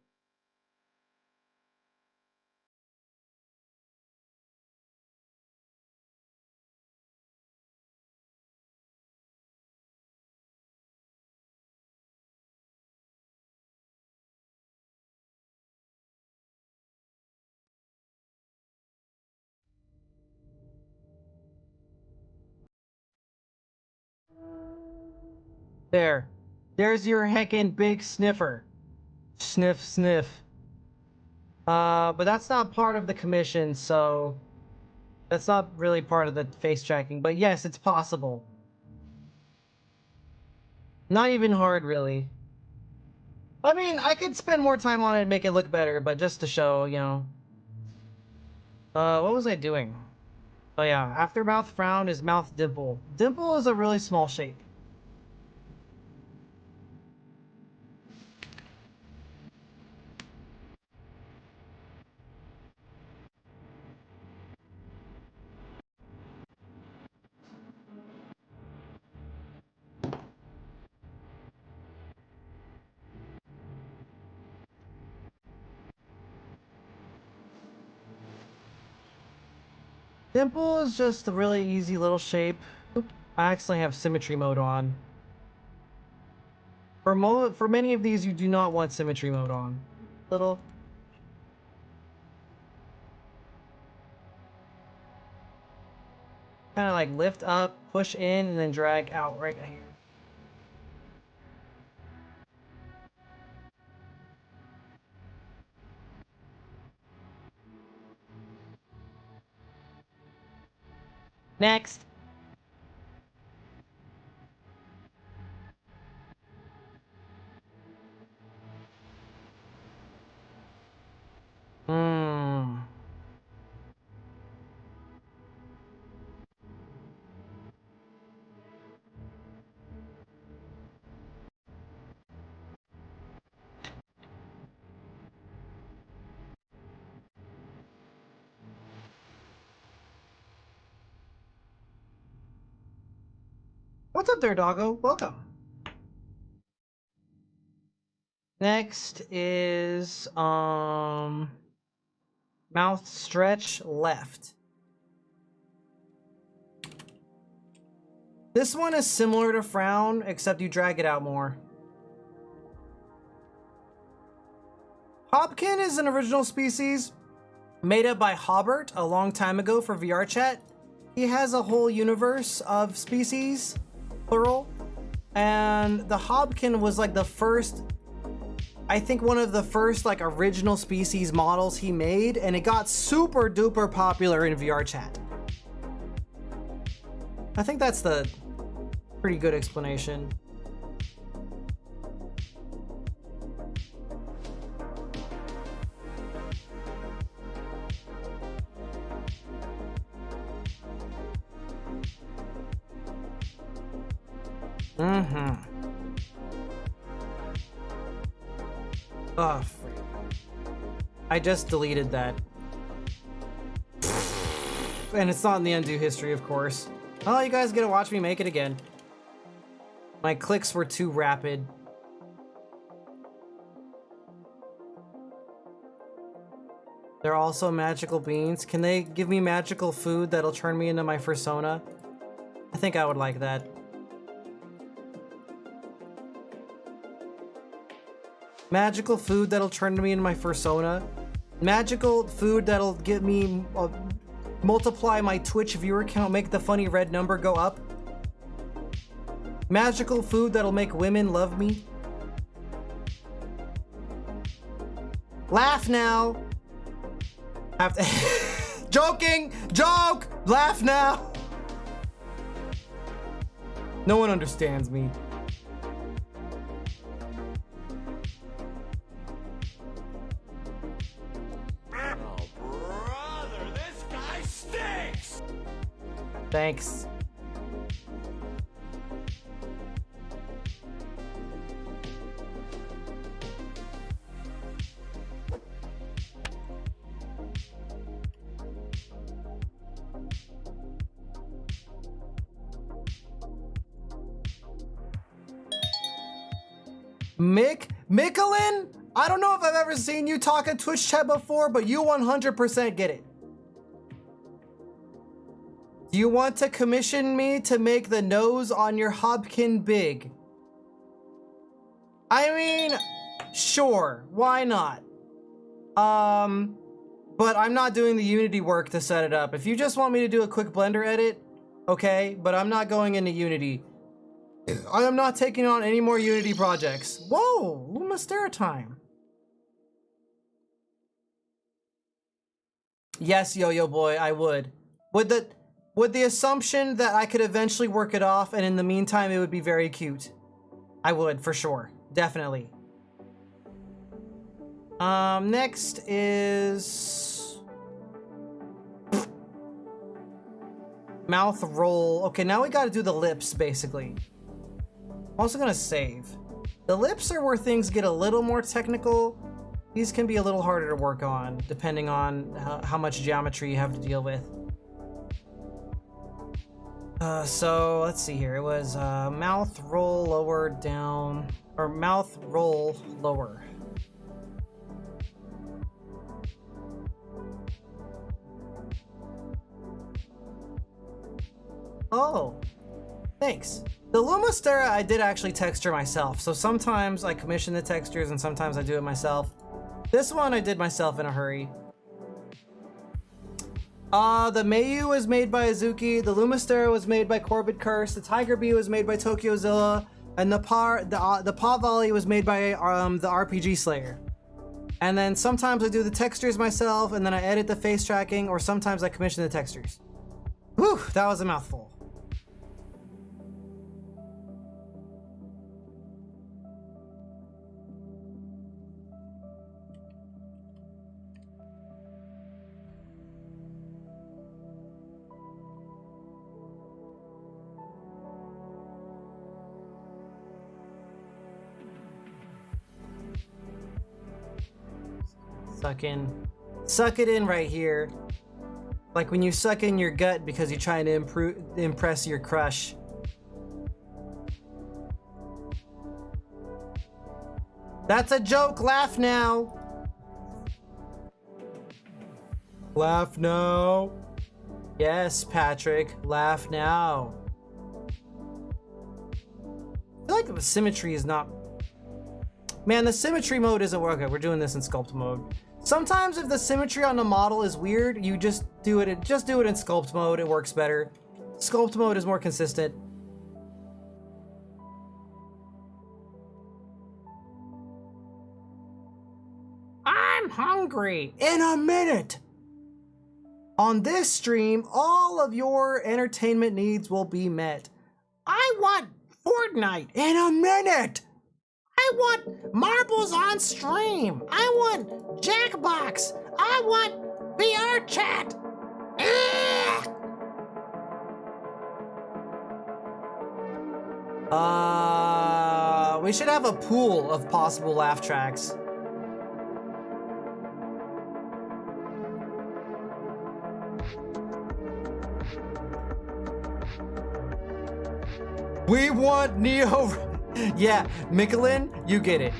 There. There's your heckin' big sniffer. Sniff, sniff. But that's not part of the commission, so... That's not really part of the face tracking, but yes, it's possible. Not even hard, really. I mean, I could spend more time on it and make it look better, but just to show, you know. What was I doing? Oh yeah, after mouth frown is mouth dimple. Dimple is a really small shape. Dimple is just a really easy little shape. Oop, I actually have symmetry mode on. For many of these, you do not want symmetry mode on. Little. Kind of like lift up, push in, and then drag out right here. Next. What's up there, doggo? Welcome. Next is mouth stretch left. This one is similar to frown, except you drag it out more. Hobkin is an original species made up by Hobart a long time ago for VR chat. He has a whole universe of species, plural, and the Hobkin was like the first, I think one of the first like original species models he made, and it got super duper popular in VR chat. I think that's the pretty good explanation. Oh, frick. I just deleted that. And it's not in the undo history, of course. Oh, you guys get to watch me make it again. My clicks were too rapid. They're also magical beans. Can they give me magical food that'll turn me into my persona? I think I would like that. Magical food that'll turn me into my persona. Magical food that'll get me multiply my Twitch viewer count, make the funny red number go up. Magical food that'll make women love me. Laugh now. Have to joking, joke, laugh now. No one understands me. Thanks. Mickelin? I don't know if I've ever seen you talk in Twitch chat before, but you 100% get it. Do you want to commission me to make the nose on your Hobkin big? I mean, sure, why not? But I'm not doing the Unity work to set it up. If you just want me to do a quick Blender edit, okay, but I'm not going into Unity. I am not taking on any more Unity projects. Whoa, Lumastera time. Yes, Yo-Yo Boy, I would. With the assumption that I could eventually work it off, and in the meantime, it would be very cute. I would, for sure. Definitely. Next is... mouth roll. Okay, now we gotta do the lips, basically. I'm also gonna save. The lips are where things get a little more technical. These can be a little harder to work on, depending on how much geometry you have to deal with. So let's see here. It was mouth roll lower down, or mouth roll lower. Oh, thanks. The Lumastera I did actually texture myself, so sometimes I commission the textures and sometimes I do it myself. This one I did myself in a hurry. The Mayu was made by Azuki, the Lumastera was made by Corbett Curse, the Tiger Bee was made by Tokyozilla, and the Avali was made by the RPG Slayer. And then sometimes I do the textures myself, and then I edit the face tracking, or sometimes I commission the textures. Whew, that was a mouthful. Suck it in right here. Like when you suck in your gut because you're trying to impress your crush. That's a joke. Laugh now. Laugh now. Yes, Patrick. Laugh now. I feel like the symmetry is not... Man, the symmetry mode isn't working. Okay, we're doing this in sculpt mode. Sometimes if the symmetry on the model is weird, you just do it in sculpt mode. It works better. Sculpt mode is more consistent. I'm hungry. In a minute. On this stream, all of your entertainment needs will be met. I want Fortnite. In a minute. I want marbles on stream. I want Jackbox. I want VR chat. We should have a pool of possible laugh tracks. We want Neo. Yeah, Michelin, you get it.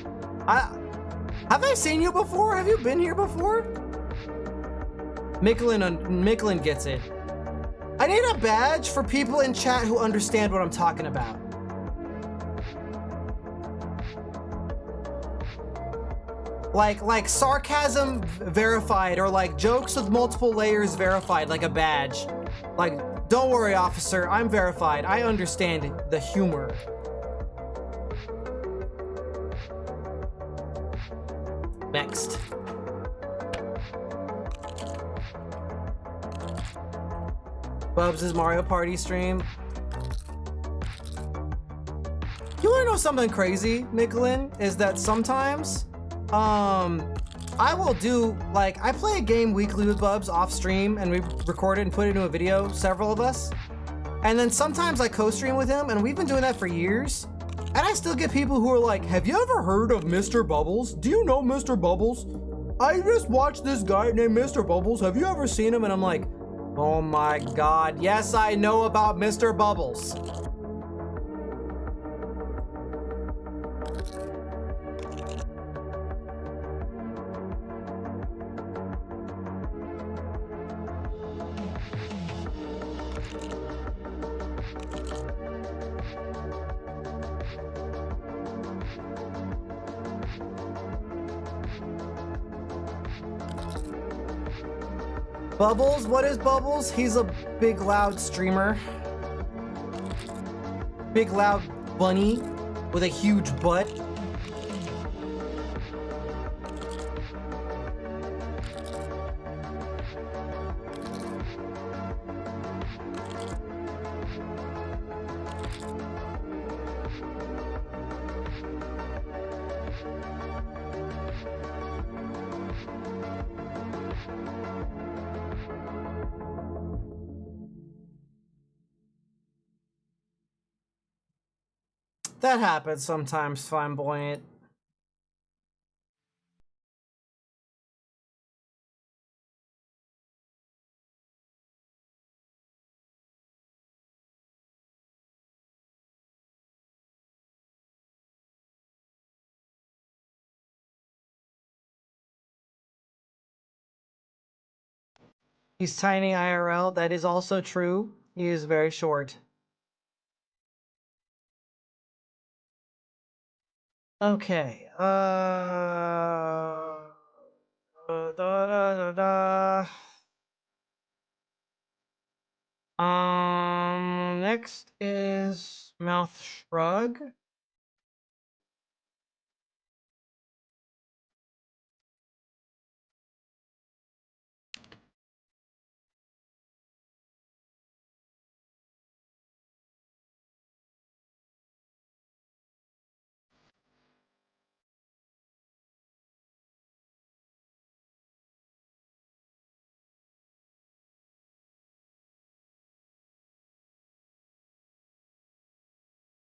Have I seen you before? Have you been here before? Michelin gets it. I need a badge for people in chat who understand what I'm talking about. Like sarcasm verified, or like jokes with multiple layers verified, like a badge. Like, don't worry, officer, I'm verified. I understand the humor. Next. Bubs' Mario Party stream. You wanna know something crazy, Michelin? Is that sometimes, I will do, like, I play a game weekly with Bubs off stream and we record it and put it into a video, several of us. And then sometimes I co-stream with him, and we've been doing that for years. And I still get people who are like, have you ever heard of Mr. Bubbles? Do you know Mr. Bubbles? I just watched this guy named Mr. Bubbles. Have you ever seen him? And I'm like, oh my God. Yes, I know about Mr. Bubbles. Bubbles? What is Bubbles? He's a big, loud streamer. Big, loud bunny with a huge butt. That happens sometimes, flamboyant. He's tiny IRL. That is also true. He is very short. Okay. Next is mouth shrug.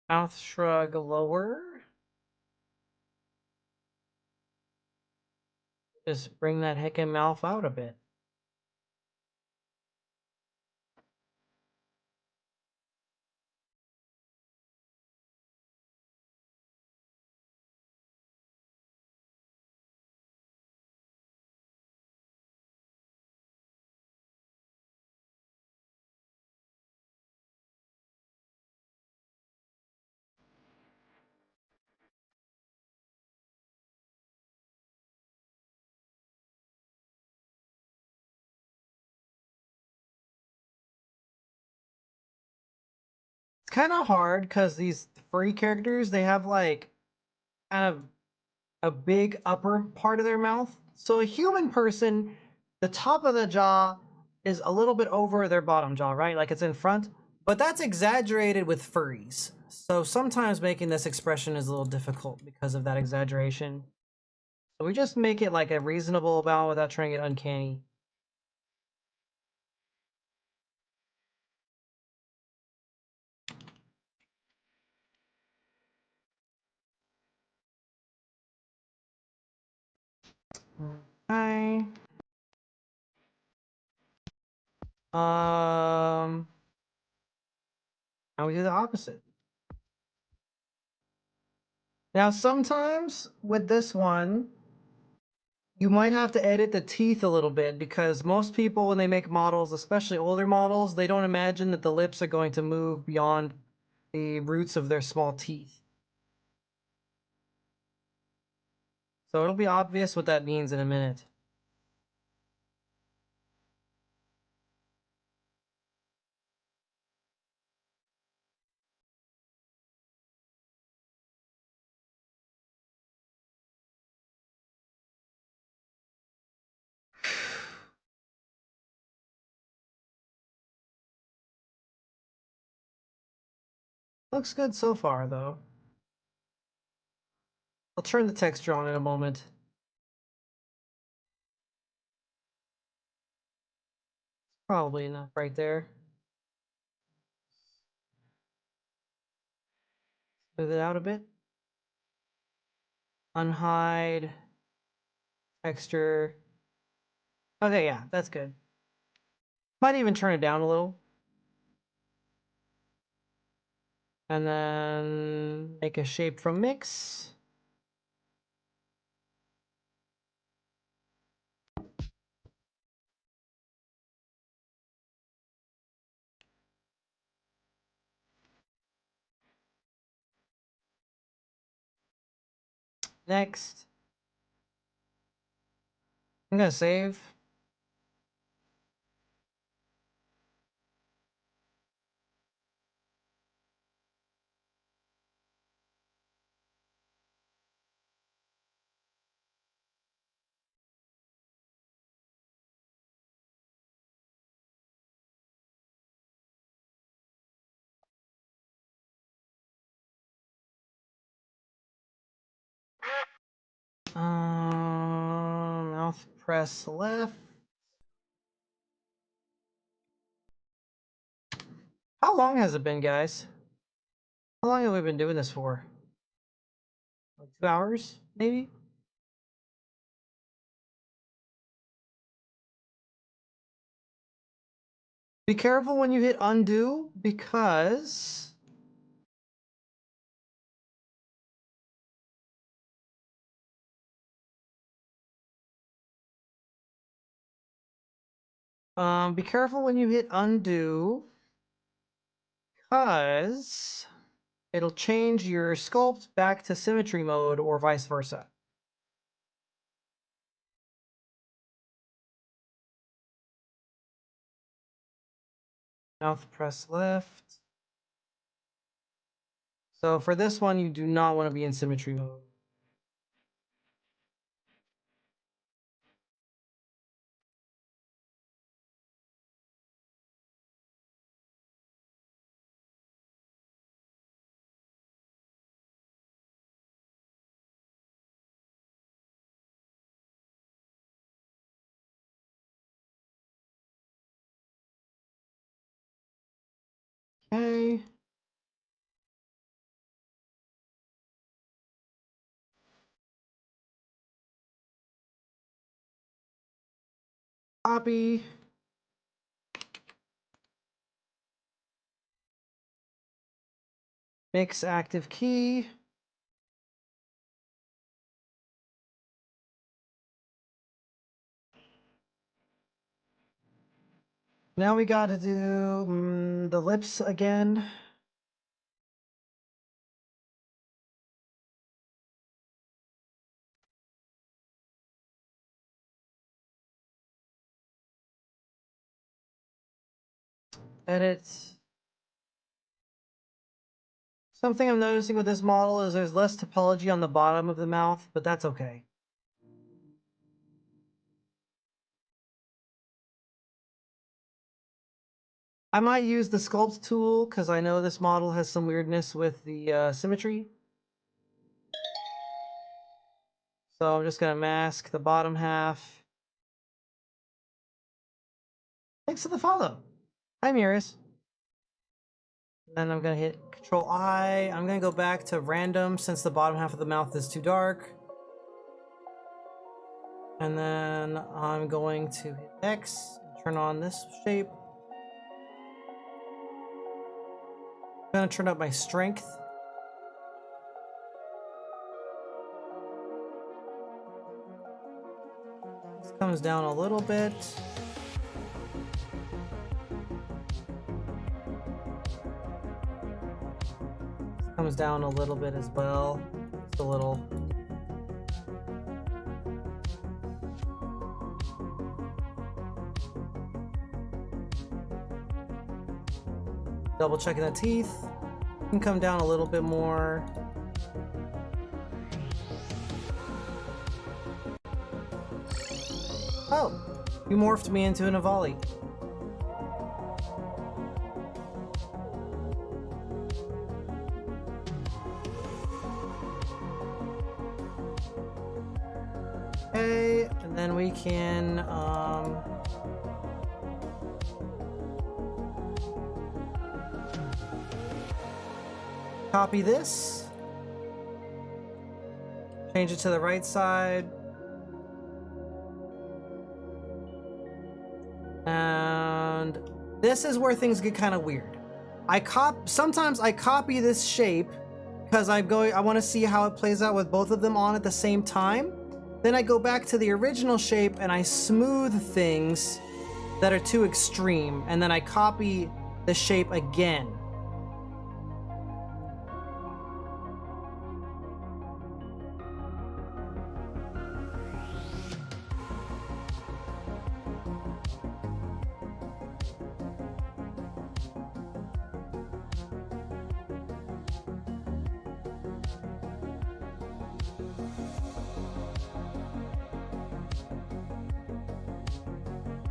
Mouth shrug lower. Just bring that heckin' mouth out a bit. kind of hard because these furry characters, they have like kind of a big upper part of their mouth. So a human person, the top of the jaw is a little bit over their bottom jaw, right? Like it's in front, but that's exaggerated with furries. So sometimes making this expression is a little difficult because of that exaggeration. So we just make it like a reasonable amount without trying to get uncanny. Hi. Now we do the opposite. Now sometimes with this one, you might have to edit the teeth a little bit because most people, when they make models, especially older models, they don't imagine that the lips are going to move beyond the roots of their small teeth. So it'll be obvious what that means in a minute. Looks good so far, though. I'll turn the texture on in a moment. Probably enough right there. Smooth it out a bit. Unhide. Texture. Okay, yeah, that's good. Might even turn it down a little. And then make a shape from mix. Next. I'm gonna save. Mouth press left. How long has it been, guys? How long have we been doing this for? Like 2 hours, maybe? Be careful when you hit undo because be careful when you hit undo because it'll change your sculpt back to symmetry mode or vice versa. Mouth press left. So for this one, you do not want to be in symmetry mode. Okay. Copy. Mix active key. Now we got to do the lips again. Edit. Something I'm noticing with this model is there's less topology on the bottom of the mouth, but that's okay. I might use the sculpt tool because I know this model has some weirdness with the symmetry. So I'm just gonna mask the bottom half. Thanks for the follow. Hi, Miris. Then I'm gonna hit Control I. I'm gonna go back to random since the bottom half of the mouth is too dark. And then I'm going to hit X and turn on this shape. I'm gonna turn up my strength. This comes down a little bit. This comes down a little bit as well. Just a little. Double checking the teeth. Can come down a little bit more. Oh, you morphed me into an Avali. Okay, and then we can copy this, change it to the right side, and this is where things get kind of weird. Sometimes I copy this shape because I want to see how it plays out with both of them on at the same time. Then I go back to the original shape and I smooth things that are too extreme, and then I copy the shape again.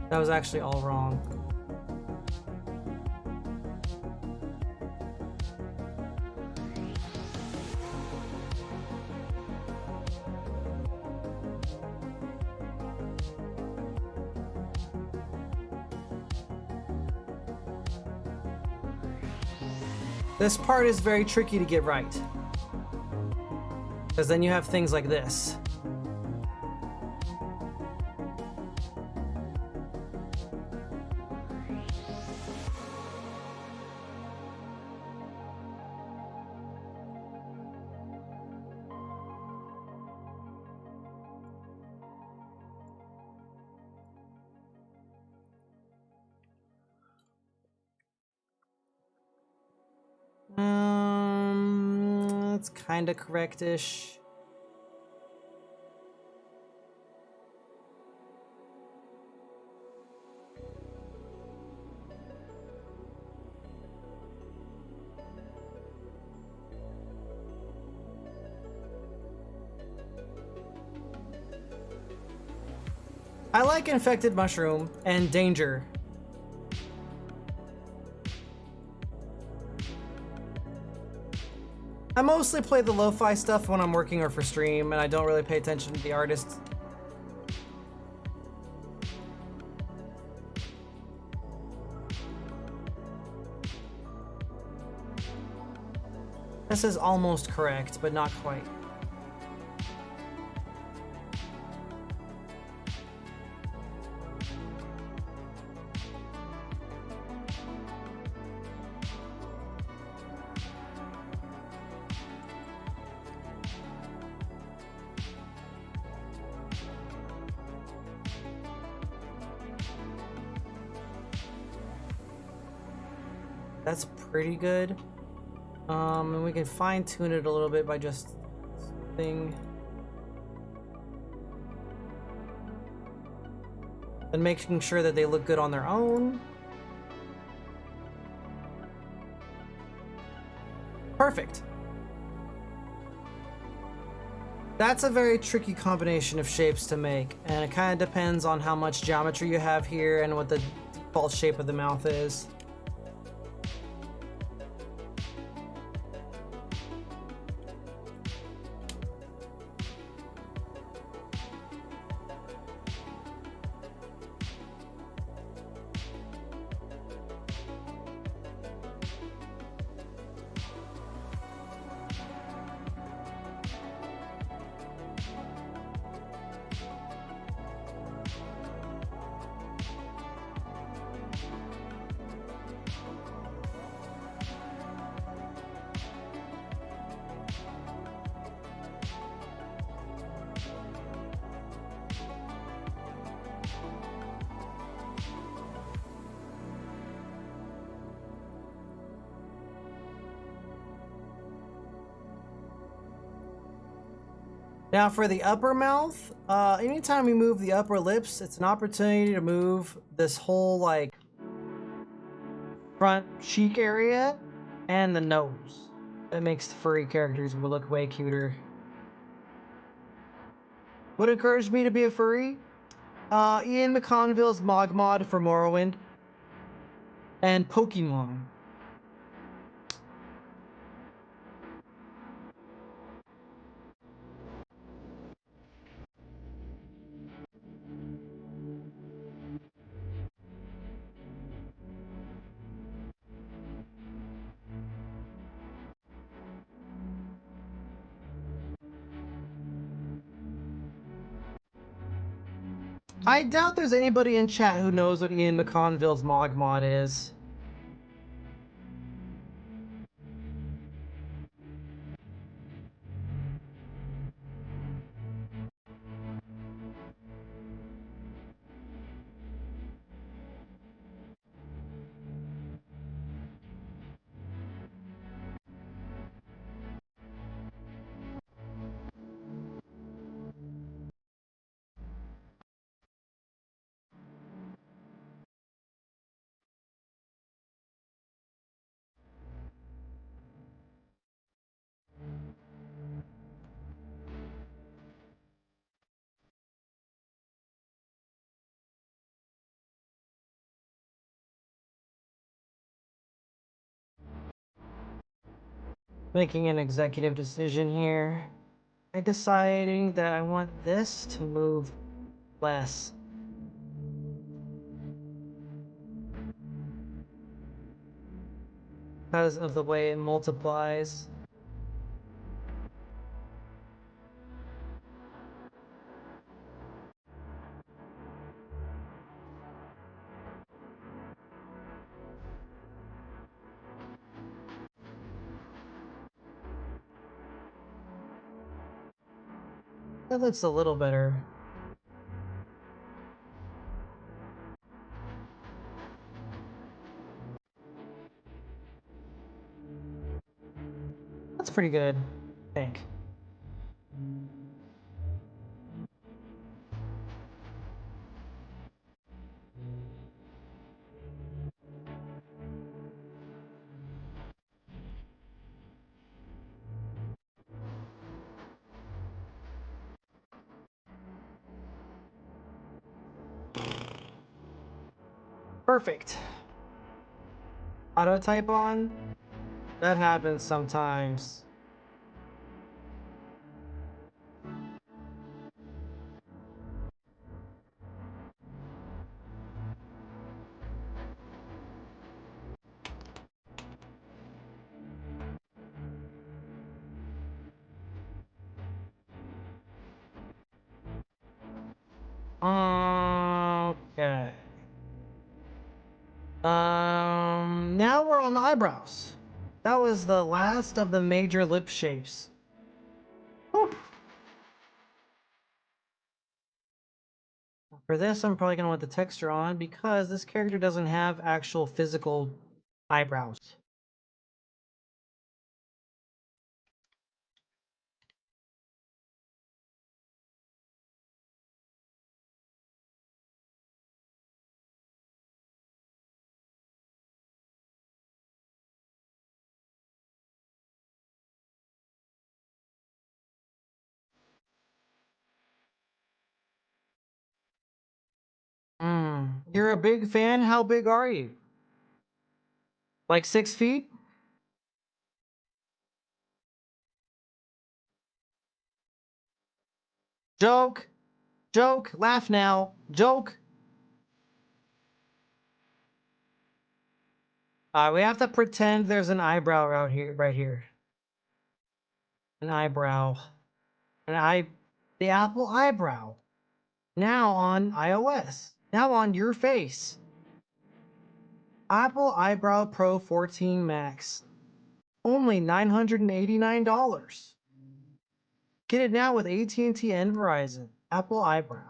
That was actually all wrong. This part is very tricky to get right, because then you have things like this. That's kind of correct-ish. I like Infected Mushroom and Danger. I mostly play the lo-fi stuff when I'm working or for stream, and I don't really pay attention to the artists. This is almost correct, but not quite. That's pretty good. And we can fine tune it a little bit by just and making sure that they look good on their own. Perfect. That's a very tricky combination of shapes to make, and it kind of depends on how much geometry you have here and what the default shape of the mouth is. Now for the upper mouth, anytime we move the upper lips, it's an opportunity to move this whole like front cheek area and the nose. That makes the furry characters look way cuter. What encouraged me to be a furry? Ian McConville's Mogmod for Morrowind and Pokemon. I doubt there's anybody in chat who knows what Ian McConville's Mogmod is. Making an executive decision here. I'm deciding that I want this to move less. Because of the way it multiplies. That looks a little better. That's pretty good, I think. Perfect. Auto type on? That happens sometimes. Okay. Now we're on the eyebrows. That was the last of the major lip shapes. Whew. For this, I'm probably gonna want the texture on because this character doesn't have actual physical eyebrows. You're a big fan? How big are you? Like 6 feet? Joke! Joke! Laugh now! Joke! We have to pretend there's an eyebrow out here, right here. An eyebrow. The Apple eyebrow. Now on iOS. Now on your face. Apple Eyebrow Pro 14 Max. Only $989. Get it now with AT&T and Verizon. Apple Eyebrow.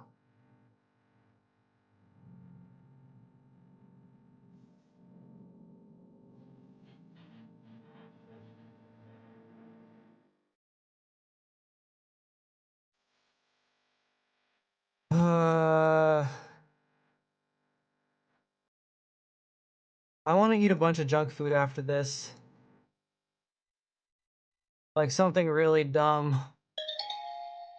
I want to eat a bunch of junk food after this. Like something really dumb.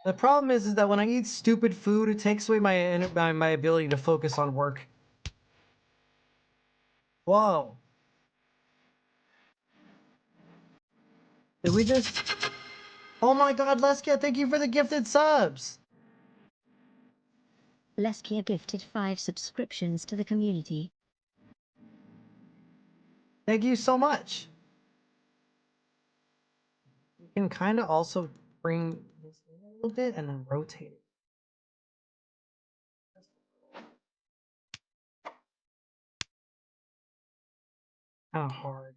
The problem is that when I eat stupid food, it takes away my ability to focus on work. Whoa. Did we just... Oh my god, Leskia, thank you for the gifted subs! Leskia gifted 5 subscriptions to the community. Thank you so much. You can kind of also bring this in a little bit and then rotate it. Kind of hard.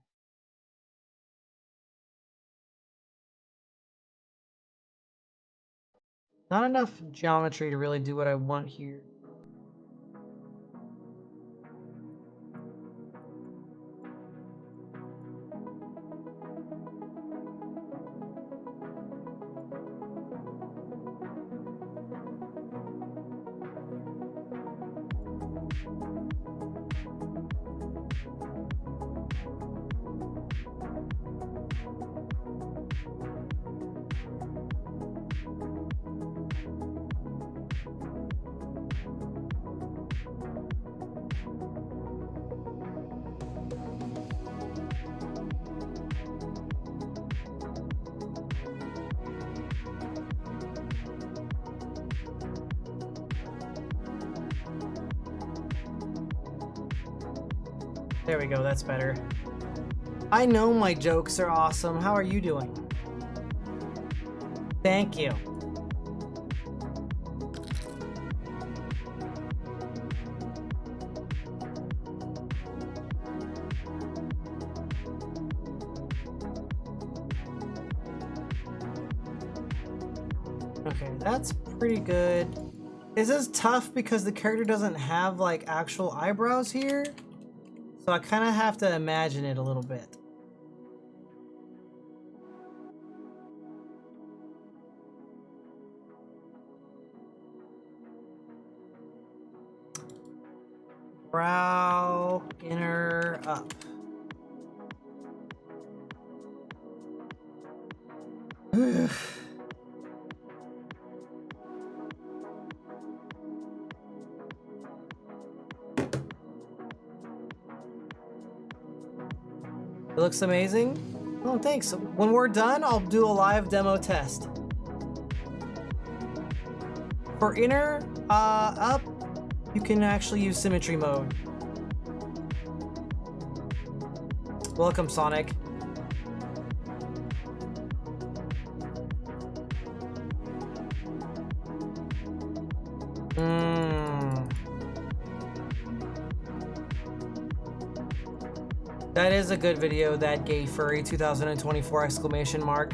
Not enough geometry to really do what I want here. There we go, that's better. I know my jokes are awesome. How are you doing? Thank you. Okay, that's pretty good. This is tough because the character doesn't have like actual eyebrows here. So I kind of have to imagine it a little bit. Brow, inner, up. It looks amazing. Oh, thanks. When we're done, I'll do a live demo test. For inner, up, you can actually use symmetry mode. Welcome, Sonic. That is a good video, that gay furry 2024 exclamation mark.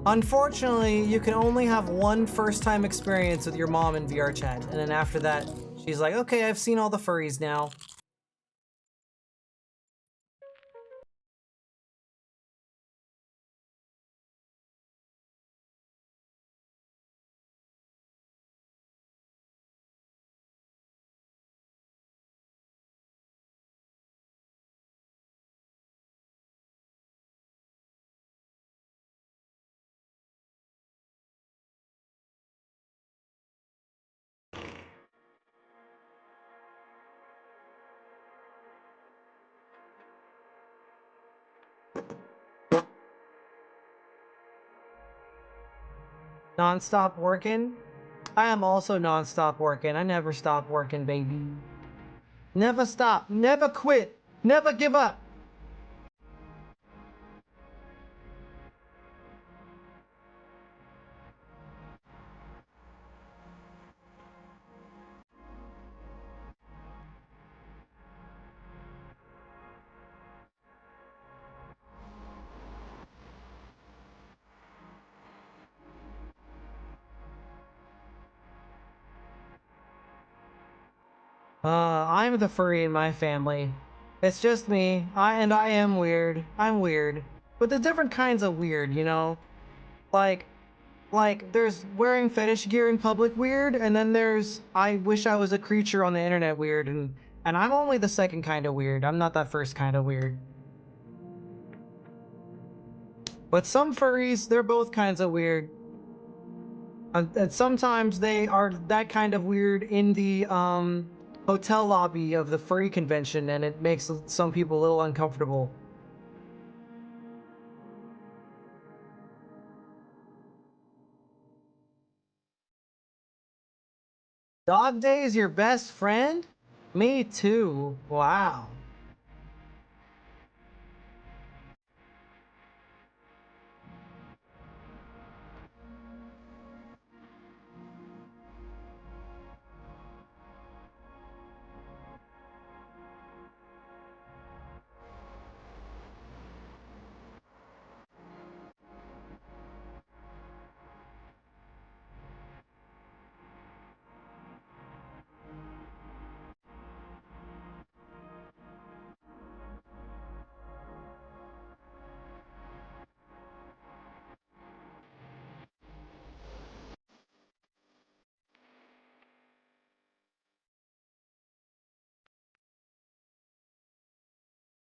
Unfortunately, you can only have one first-time experience with your mom in VR chat, and then after that, she's like, okay, I've seen all the furries now. Non-stop working? I am also non-stop working. I never stop working, baby. Never stop. Never quit. Never give up. I'm the furry in my family. It's just me. I am weird. I'm weird. But there's different kinds of weird, you know? Like, there's wearing fetish gear in public weird, and then there's I wish I was a creature on the internet weird, and I'm only the second kind of weird. I'm not that first kind of weird. But some furries, they're both kinds of weird. And sometimes they are that kind of weird in the hotel lobby of the furry convention, and it makes some people a little uncomfortable. Dog Day is your best friend? Me too. Wow.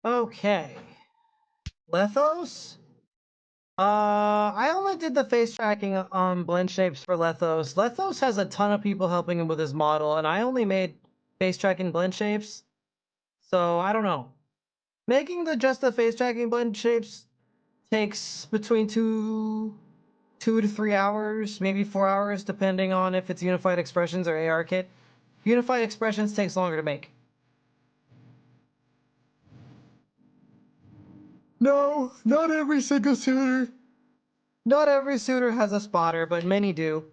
Okay. Lethos? I only did the face tracking on blend shapes for Lethos. Lethos has a ton of people helping him with his model, and I only made face tracking blend shapes. So I don't know. Making just the face tracking blend shapes takes between 2 to 3 hours, maybe 4 hours, depending on if it's Unified Expressions or ARKit. Unified Expressions takes longer to make. No, not every single suitor. Not every suitor has a spotter, but many do.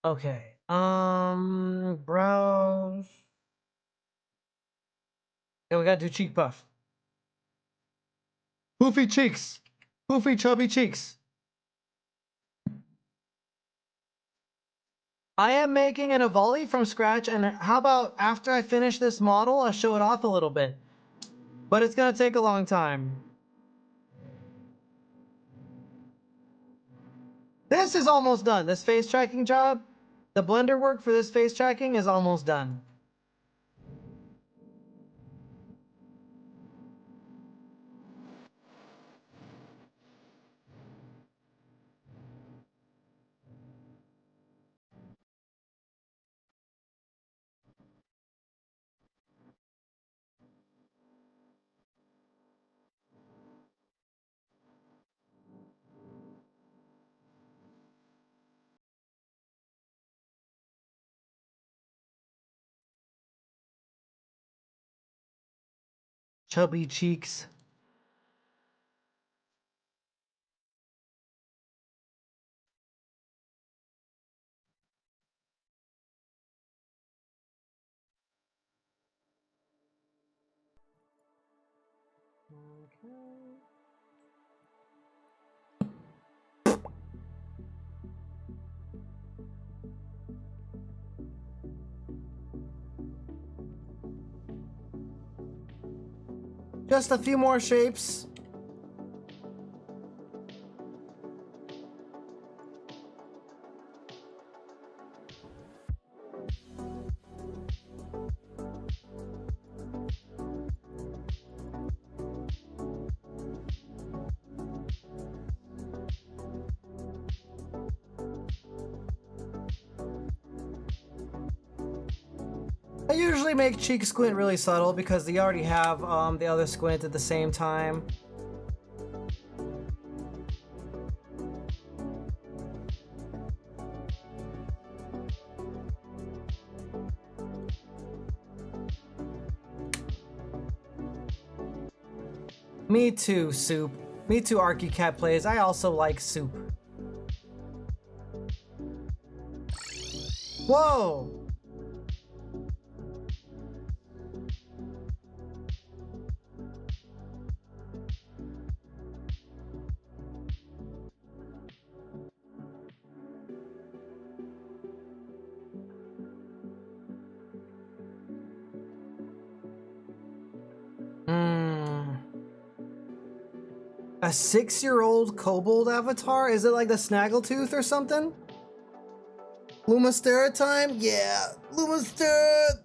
Okay. Brows. Yeah, we gotta do cheek puff. Poofy cheeks. Poofy chubby cheeks. I am making an Avali from scratch, and how about after I finish this model, I'll show it off a little bit. But it's gonna take a long time. This is almost done. This face tracking job, the blender work for this face tracking is almost done. Chubby cheeks. Okay. Just a few more shapes. I usually make cheek squint really subtle because they already have the other squint at the same time. Me too, Soup. Me too, ARKit plays. I also like Soup. Whoa! A 6-year-old kobold avatar? Is it like the Snaggletooth or something? Lumastera time? Yeah, Lumastera!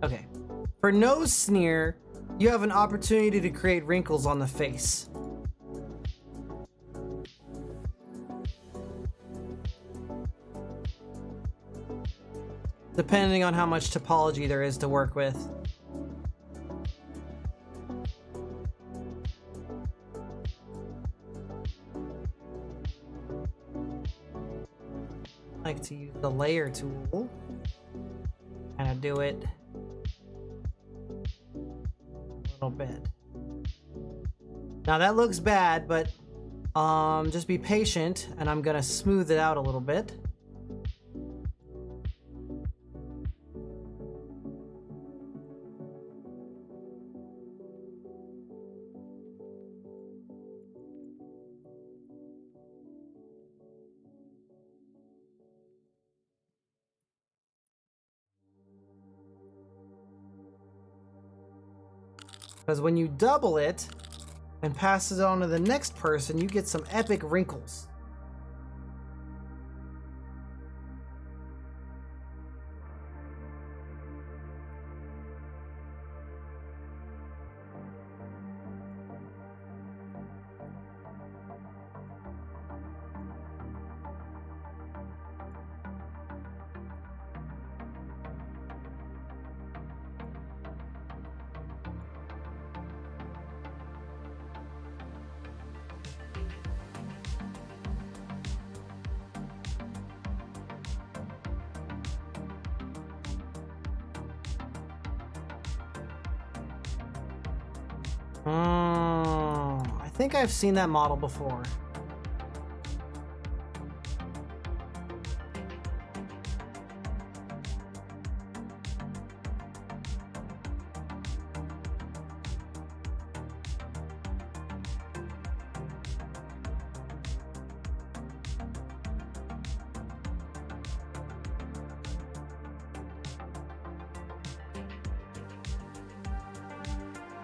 Okay. For nose sneer, you have an opportunity to create wrinkles on the face. Depending on how much topology there is to work with. I like to use the layer tool. Kind of do it a little bit. Now that looks bad, but just be patient, and I'm gonna smooth it out a little bit. Because when you double it and pass it on to the next person, you get some epic wrinkles. I think I've seen that model before.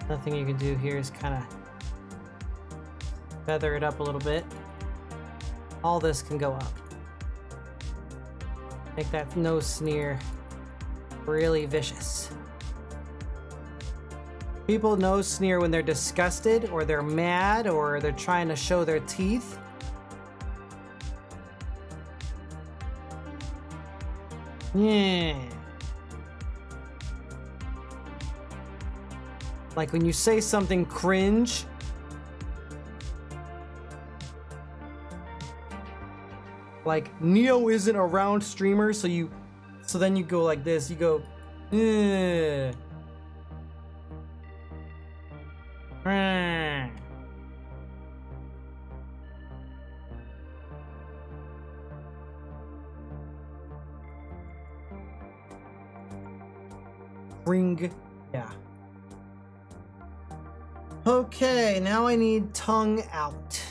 Nothing you can do here is kind of feather it up a little bit. All this can go up. Make that nose sneer really vicious. People nose sneer when they're disgusted or they're mad or they're trying to show their teeth. Yeah. Like when you say something cringe. Like Neo isn't a round streamer, so then you go like this. You go, eh. Ring, yeah. Okay, now I need tongue out.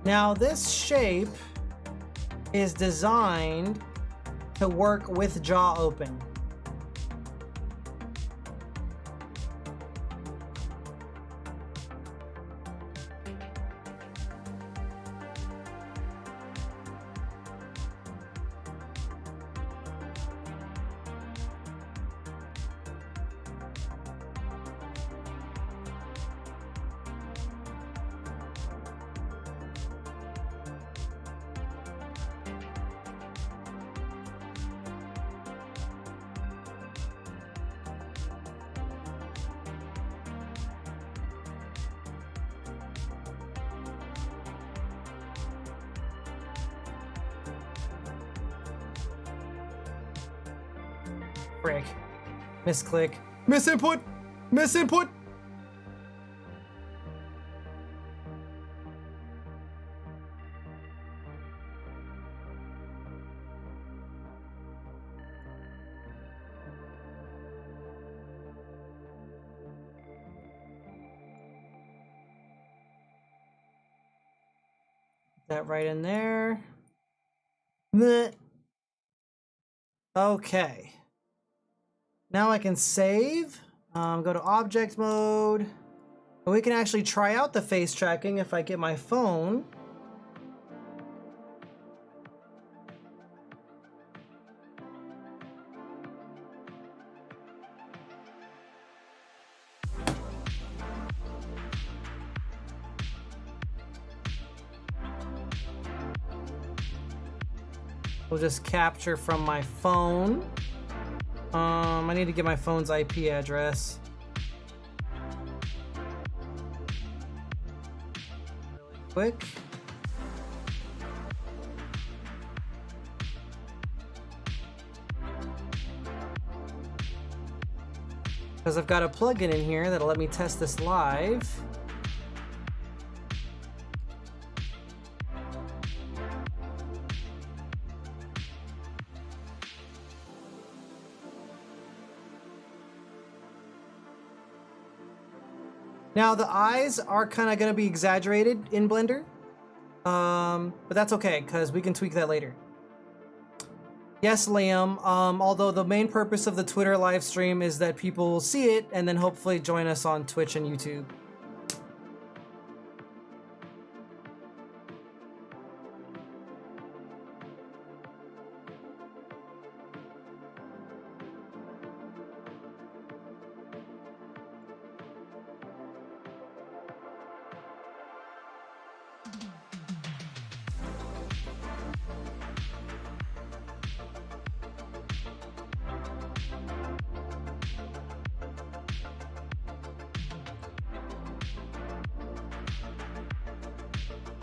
Now this shape is designed to work with jaw open. Frick. Misclick. Misinput! Misinput! That right in there. Bleh. Okay. Now I can save, go to object mode, and we can actually try out the face tracking if I get my phone. We'll just capture from my phone. I need to get my phone's IP address. Really quick. Because I've got a plugin in here that'll let me test this live. Now the eyes are kind of going to be exaggerated in Blender, but that's okay because we can tweak that later. Yes, Liam, although the main purpose of the Twitter live stream is that people will see it and then hopefully join us on Twitch and YouTube.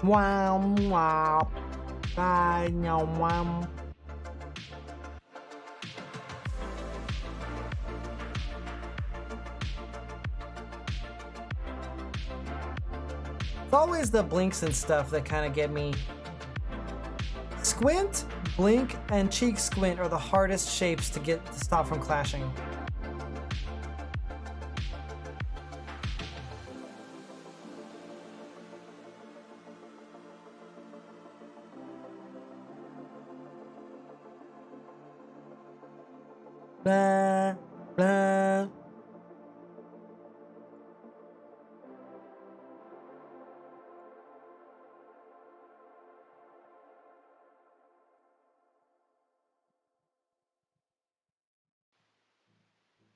Wow, wow, wow. It's always the blinks and stuff that kind of get me. Squint, blink, and cheek squint are the hardest shapes to stop from clashing. Blah, blah.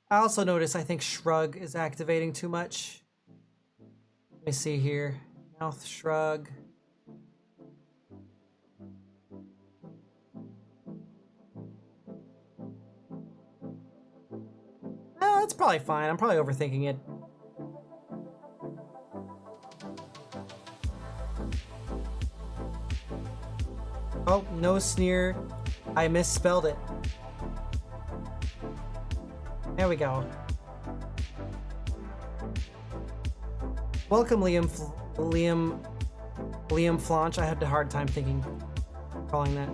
I also notice I think shrug is activating too much. Let me see here. Mouth shrug. Oh, that's probably fine. I'm probably overthinking it. Oh, no sneer. I misspelled it. There we go. Welcome, Liam Flaunch. I had a hard time calling that.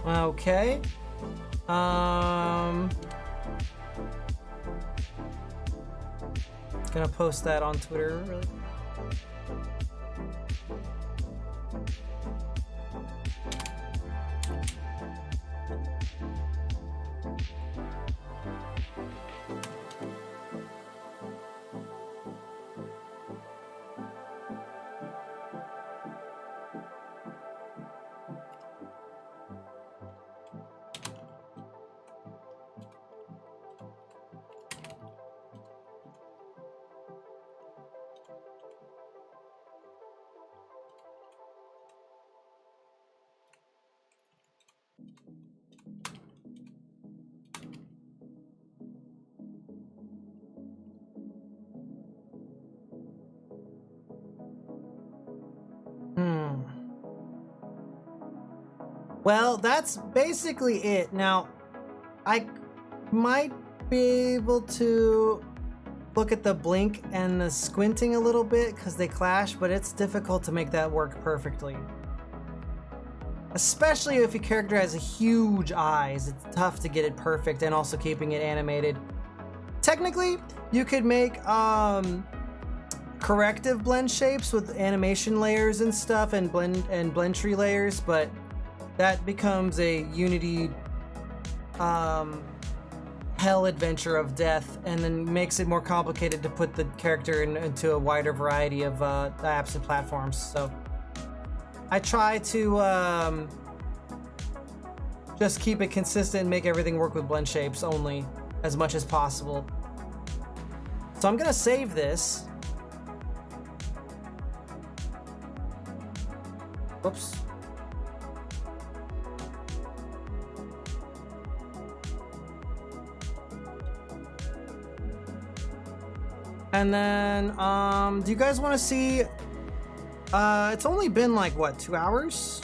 Okay. Gonna post that on Twitter. Really. Well, that's basically it. Now, I might be able to look at the blink and the squinting a little bit because they clash, but it's difficult to make that work perfectly. Especially if your character has huge eyes, it's tough to get it perfect and also keeping it animated. Technically, you could make corrective blend shapes with animation layers and stuff and blend tree layers, but that becomes a Unity hell adventure of death, and then makes it more complicated to put the character into a wider variety of apps and platforms. So I try to just keep it consistent and make everything work with blend shapes only as much as possible. So I'm gonna save this. Whoops. And then, do you guys want to see, it's only been like, what, 2 hours?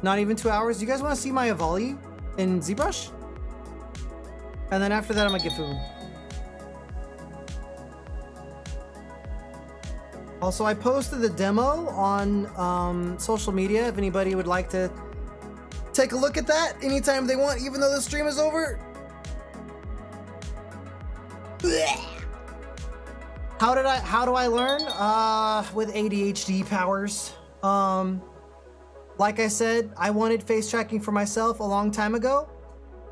Not even 2 hours. Do you guys want to see my Avali in ZBrush? And then after that, I'm gonna get food. Also, I posted the demo on social media if anybody would like to take a look at that anytime they want, even though the stream is over. How do I learn? With ADHD powers. Like I said, I wanted face tracking for myself a long time ago,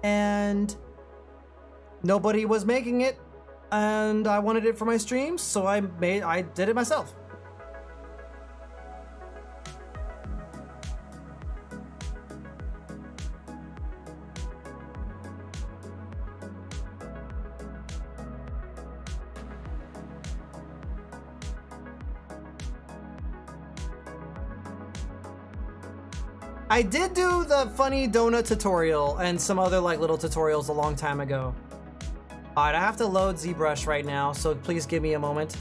and nobody was making it, and I wanted it for my streams, so I did it myself. I did do the funny donut tutorial and some other like little tutorials a long time ago. Alright, I have to load ZBrush right now, so please give me a moment.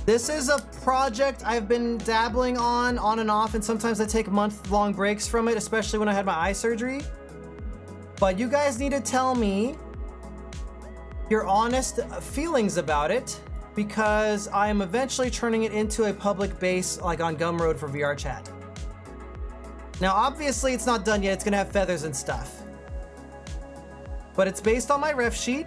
This is a project I've been dabbling on and off, and sometimes I take month-long breaks from it, especially when I had my eye surgery. But you guys need to tell me your honest feelings about it, because I am eventually turning it into a public base, like on Gumroad for VR chat. Now, obviously, it's not done yet. It's gonna have feathers and stuff. But it's based on my ref sheet.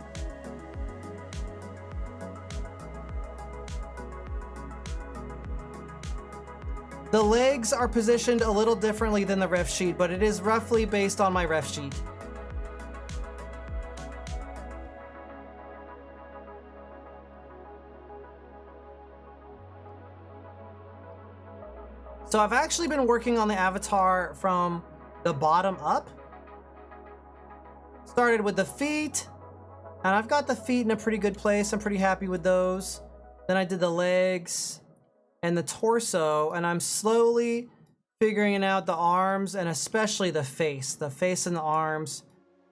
The legs are positioned a little differently than the ref sheet, but it is roughly based on my ref sheet. So I've actually been working on the avatar from the bottom up. Started with the feet, and I've got the feet in a pretty good place. I'm pretty happy with those. Then I did the legs, and the torso, and I'm slowly figuring out the arms and especially the face and the arms.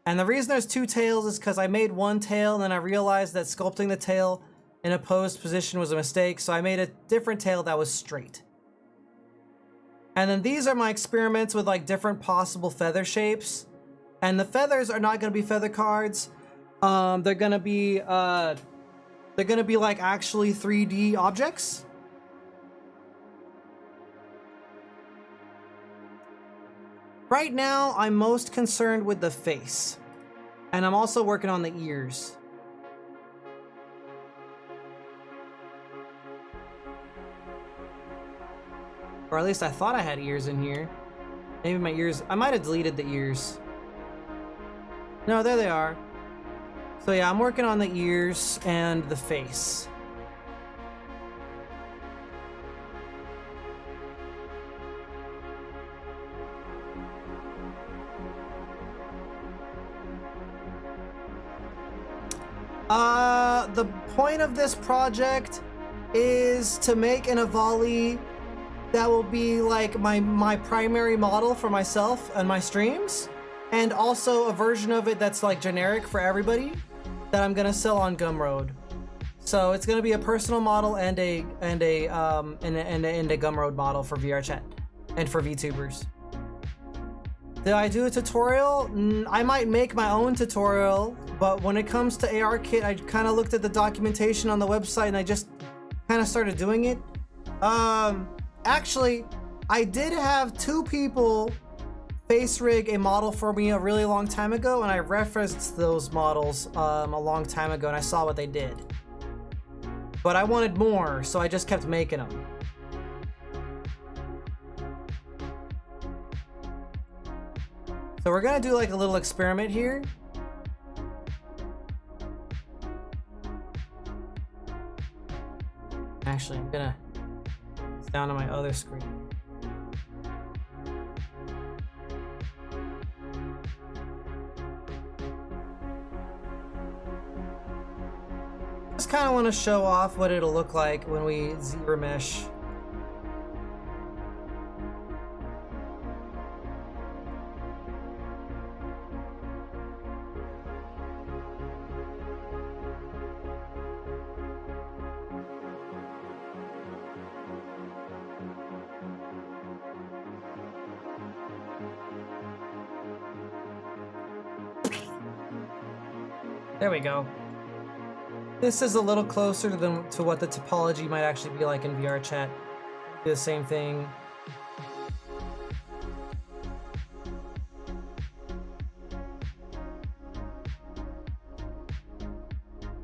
And the reason there's two tails is because I made one tail and then I realized that sculpting the tail in a posed position was a mistake, so I made a different tail that was straight. And then these are my experiments with like different possible feather shapes. And the feathers are not going to be feather cards. They're going to be like actually 3D objects. Right now, I'm most concerned with the face. And I'm also working on the ears. Or at least I thought I had ears in here. Maybe my ears... I might have deleted the ears. No, there they are. So yeah, I'm working on the ears and the face. The point of this project is to make an Avali that will be like my primary model for myself and my streams, and also a version of it that's like generic for everybody that I'm gonna sell on Gumroad. So it's gonna be a personal model and a Gumroad model for VRChat and for VTubers. Did I do a tutorial? I might make my own tutorial, but when it comes to ARKit, I kind of looked at the documentation on the website and I just kind of started doing it. Actually, I did have two people face rig a model for me a really long time ago, and I referenced those models a long time ago, and I saw what they did. But I wanted more, so I just kept making them. So we're gonna do like a little experiment here. Actually, I'm gonna... It's down on my other screen. Just kind of want to show off what it'll look like when we zebra mesh. There we go. This is a little closer to what the topology might actually be like in VRChat. Do the same thing.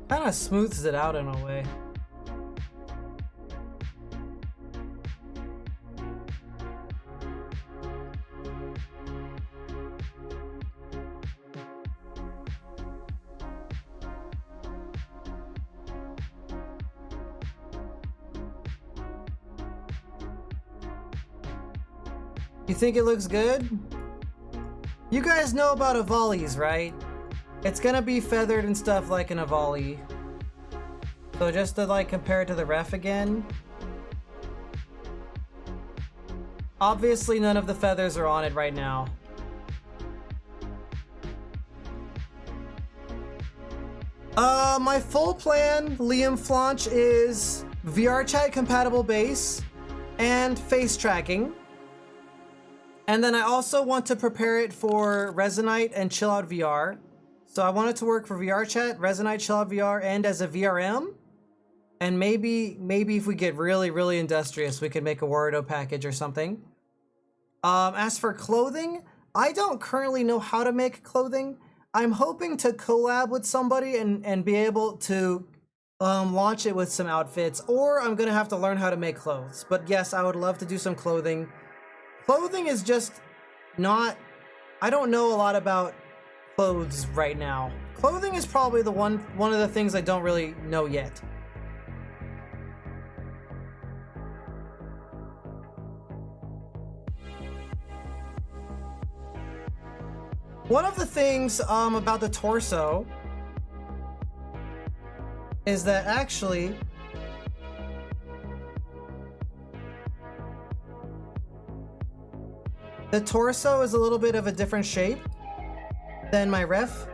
Kind of smooths it out in a way. You think it looks good? You guys know about Avalis, right? It's gonna be feathered and stuff like an Avali. So just to like compare it to the ref again. Obviously none of the feathers are on it right now. My full plan, Liam Flaunch, is VRChat compatible base and face tracking. And then I also want to prepare it for Resonite and Chill Out VR. So I want it to work for VRChat, Resonite, Chill Out VR, and as a VRM. And maybe if we get really industrious, we could make a Wordo package or something. As for clothing, I don't currently know how to make clothing. I'm hoping to collab with somebody and be able to launch it with some outfits, or I'm gonna have to learn how to make clothes. But yes, I would love to do some clothing. Clothing is just not... I don't know a lot about clothes right now. Clothing is probably the one of the things I don't really know yet. One of the things about the torso is that actually The torso is a little bit of a different shape than my ref.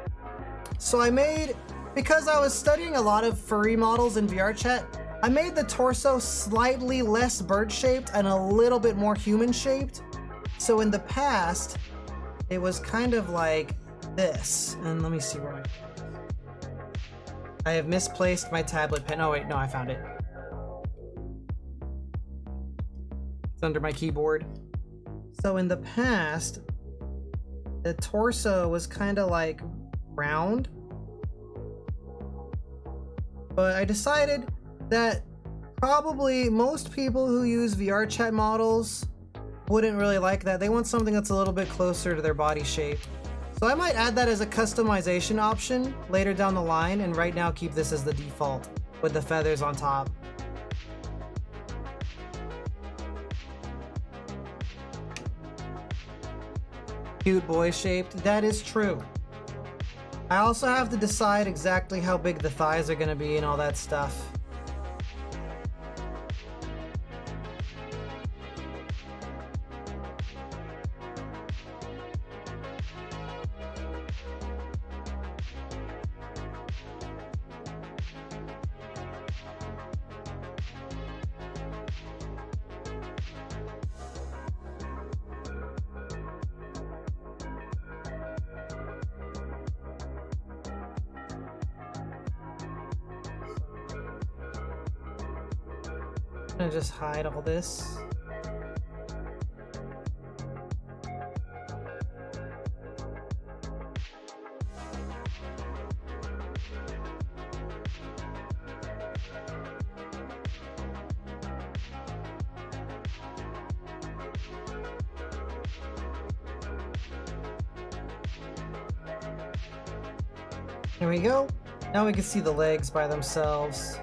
So I made, because I was studying a lot of furry models in VR chat, I made the torso slightly less bird-shaped and a little bit more human-shaped. So in the past, it was kind of like this. And let me see where I have misplaced my tablet pen. Oh wait, no, I found it. It's under my keyboard. So in the past, the torso was kind of like round. But I decided that probably most people who use VR chat models wouldn't really like that. They want something that's a little bit closer to their body shape. So I might add that as a customization option later down the line, and right now keep this as the default with the feathers on top. Cute boy shaped, that is true. I also have to decide exactly how big the thighs are gonna be and all that stuff. I'm gonna just hide all this. There we go. Now we can see the legs by themselves.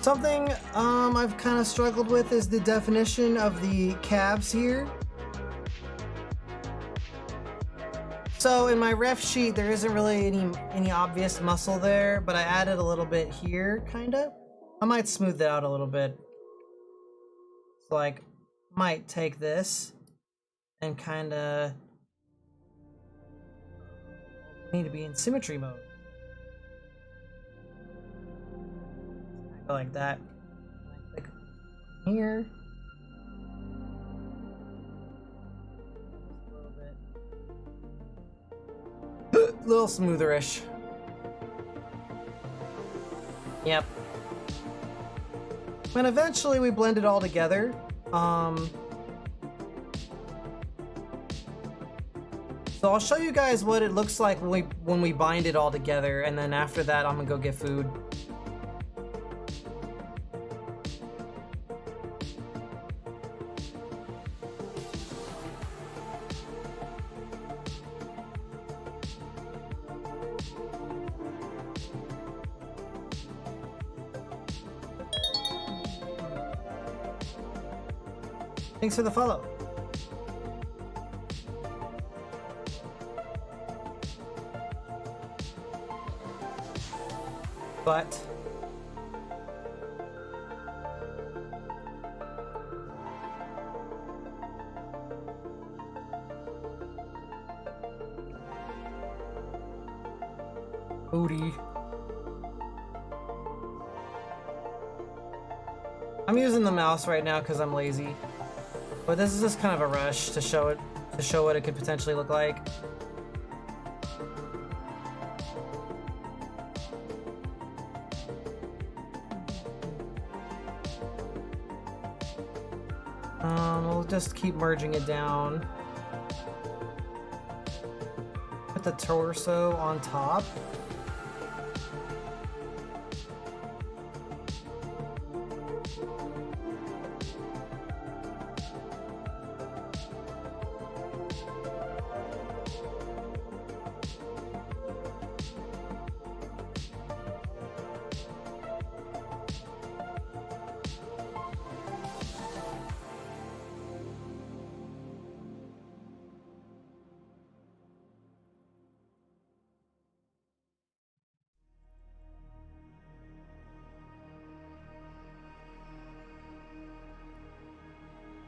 Something I've kind of struggled with is the definition of the calves here. So in my ref sheet, there isn't really any obvious muscle there, but I added a little bit here, kinda. I might smooth that out a little bit. So like, might take this and kinda need to be in symmetry mode. Like that. Click here. A little smootherish. Yep. And eventually we blend it all together. So I'll show you guys what it looks like when we bind it all together, and then after that I'm gonna go get food. Thanks for the follow. But booty. I'm using the mouse right now because I'm lazy. But this is just kind of a rush to show what it could potentially look like. We'll just keep merging it down. Put the torso on top.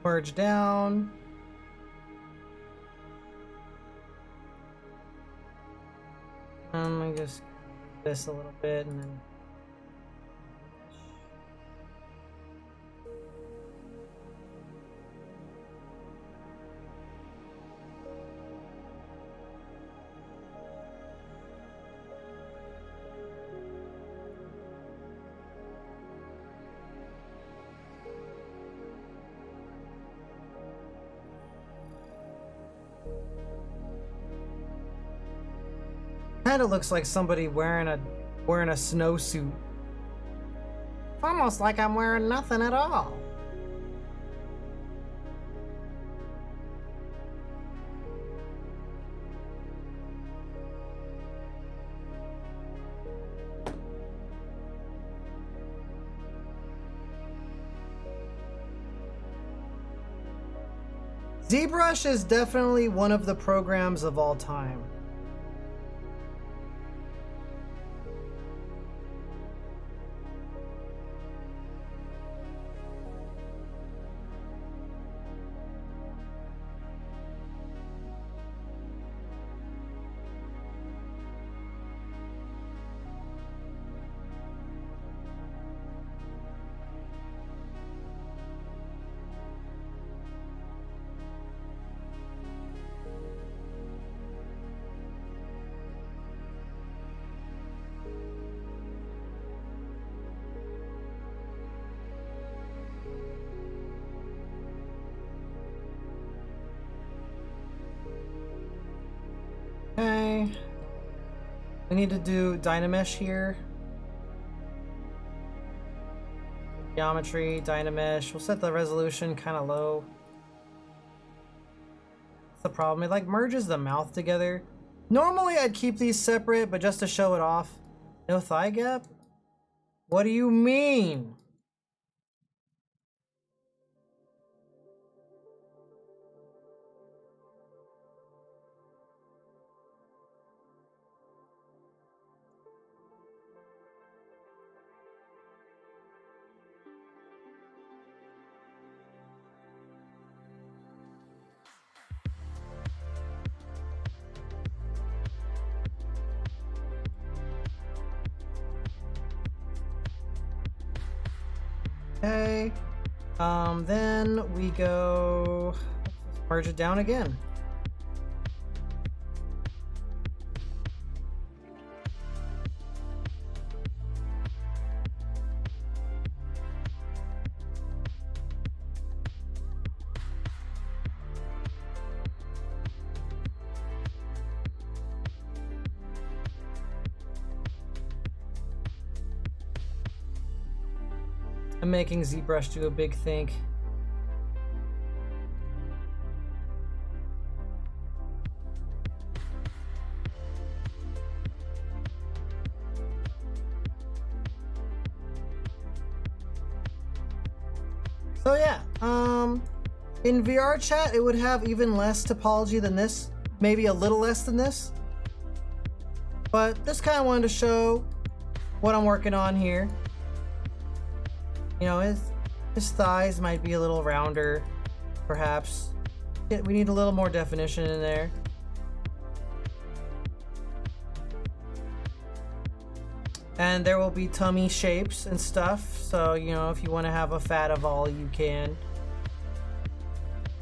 Merge down. Let me just this a little bit and then. Kind of looks like somebody wearing a snowsuit. It's almost like I'm wearing nothing at all. ZBrush is definitely one of the programs of all time. Okay. We need to do Dynamesh here. Geometry, Dynamesh. We'll set the resolution kind of low. That's the problem. It like merges the mouth together. Normally I'd keep these separate, but just to show it off. No thigh gap? What do you mean? Okay, then we go, let's merge it down again. I'm making ZBrush do a big think. So yeah, in VR chat it would have even less topology than this, maybe a little less than this. But just kind of wanted to show what I'm working on here. You know, his thighs might be a little rounder, perhaps. We need a little more definition in there. And there will be tummy shapes and stuff, so, you know, if you want to have a fat Avali, you can.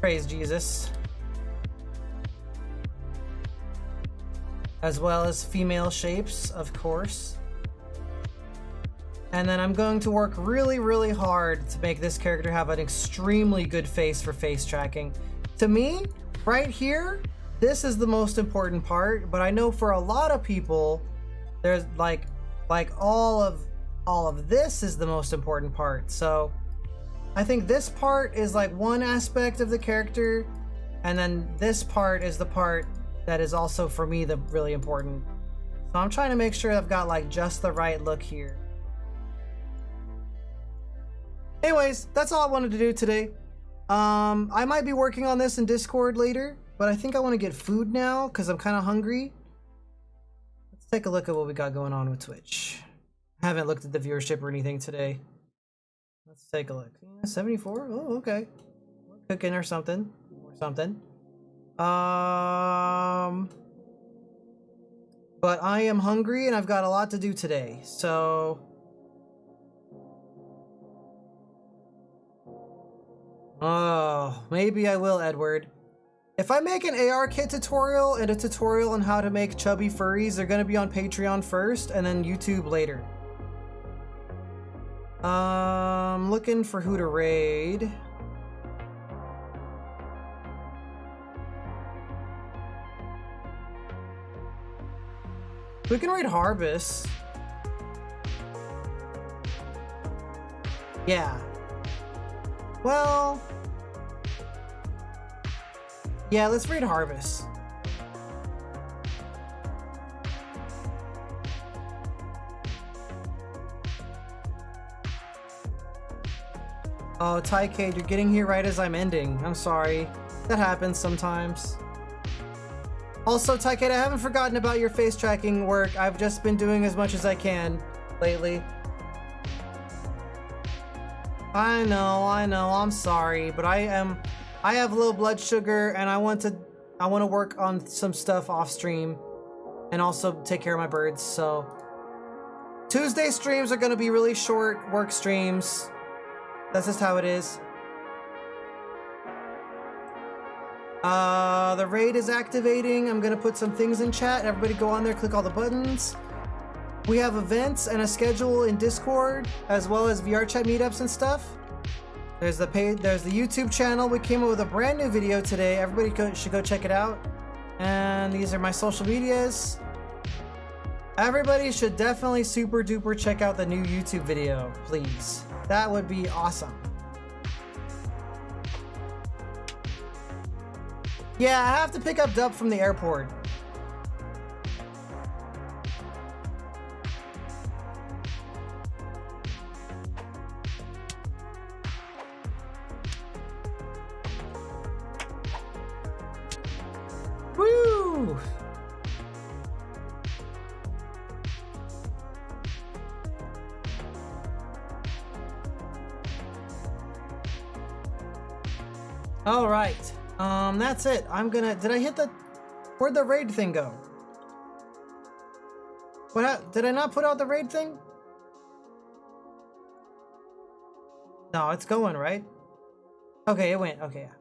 Praise Jesus. As well as female shapes, of course. And then I'm going to work really, really hard to make this character have an extremely good face for face tracking. To me, right here, this is the most important part, but I know for a lot of people, there's like all of this is the most important part. So I think this part is like one aspect of the character, and then this part is the part that is also for me the really important. So I'm trying to make sure I've got like just the right look here. Anyways, that's all I wanted to do today. I might be working on this in Discord later, but I think I want to get food now because I'm kind of hungry. Let's take a look at what we got going on with Twitch. I haven't looked at the viewership or anything today. Let's take a look. 74? Oh, okay. We're cooking or something. But I am hungry and I've got a lot to do today, so... Oh, maybe I will, Edward. If I make an ARKit tutorial and a tutorial on how to make chubby furries, they're gonna be on Patreon first and then YouTube later. Looking for who to raid. We can raid Harvest. Yeah. Well... yeah, let's raid Harvest. Oh, Tycade, you're getting here right as I'm ending. I'm sorry. That happens sometimes. Also, Tycade, I haven't forgotten about your face tracking work. I've just been doing as much as I can lately. I know, I'm sorry, but I have low blood sugar and I want to work on some stuff off stream and also take care of my birds, so Tuesday streams are gonna be really short work streams. That's just how it is. The raid is activating. I'm gonna put some things in chat. Everybody go on there, click all the buttons. We have events and a schedule in Discord, as well as VR chat meetups and stuff. There's the YouTube channel. We came up with a brand new video today. Everybody should go check it out. And these are my social medias. Everybody should definitely super duper check out the new YouTube video, please. That would be awesome. Yeah, I have to pick up Dub from the airport. Woo! All right. That's it. Did I hit where'd the raid thing go? Did I not put out the raid thing? No, it's going, right? Okay, it went. Okay, yeah.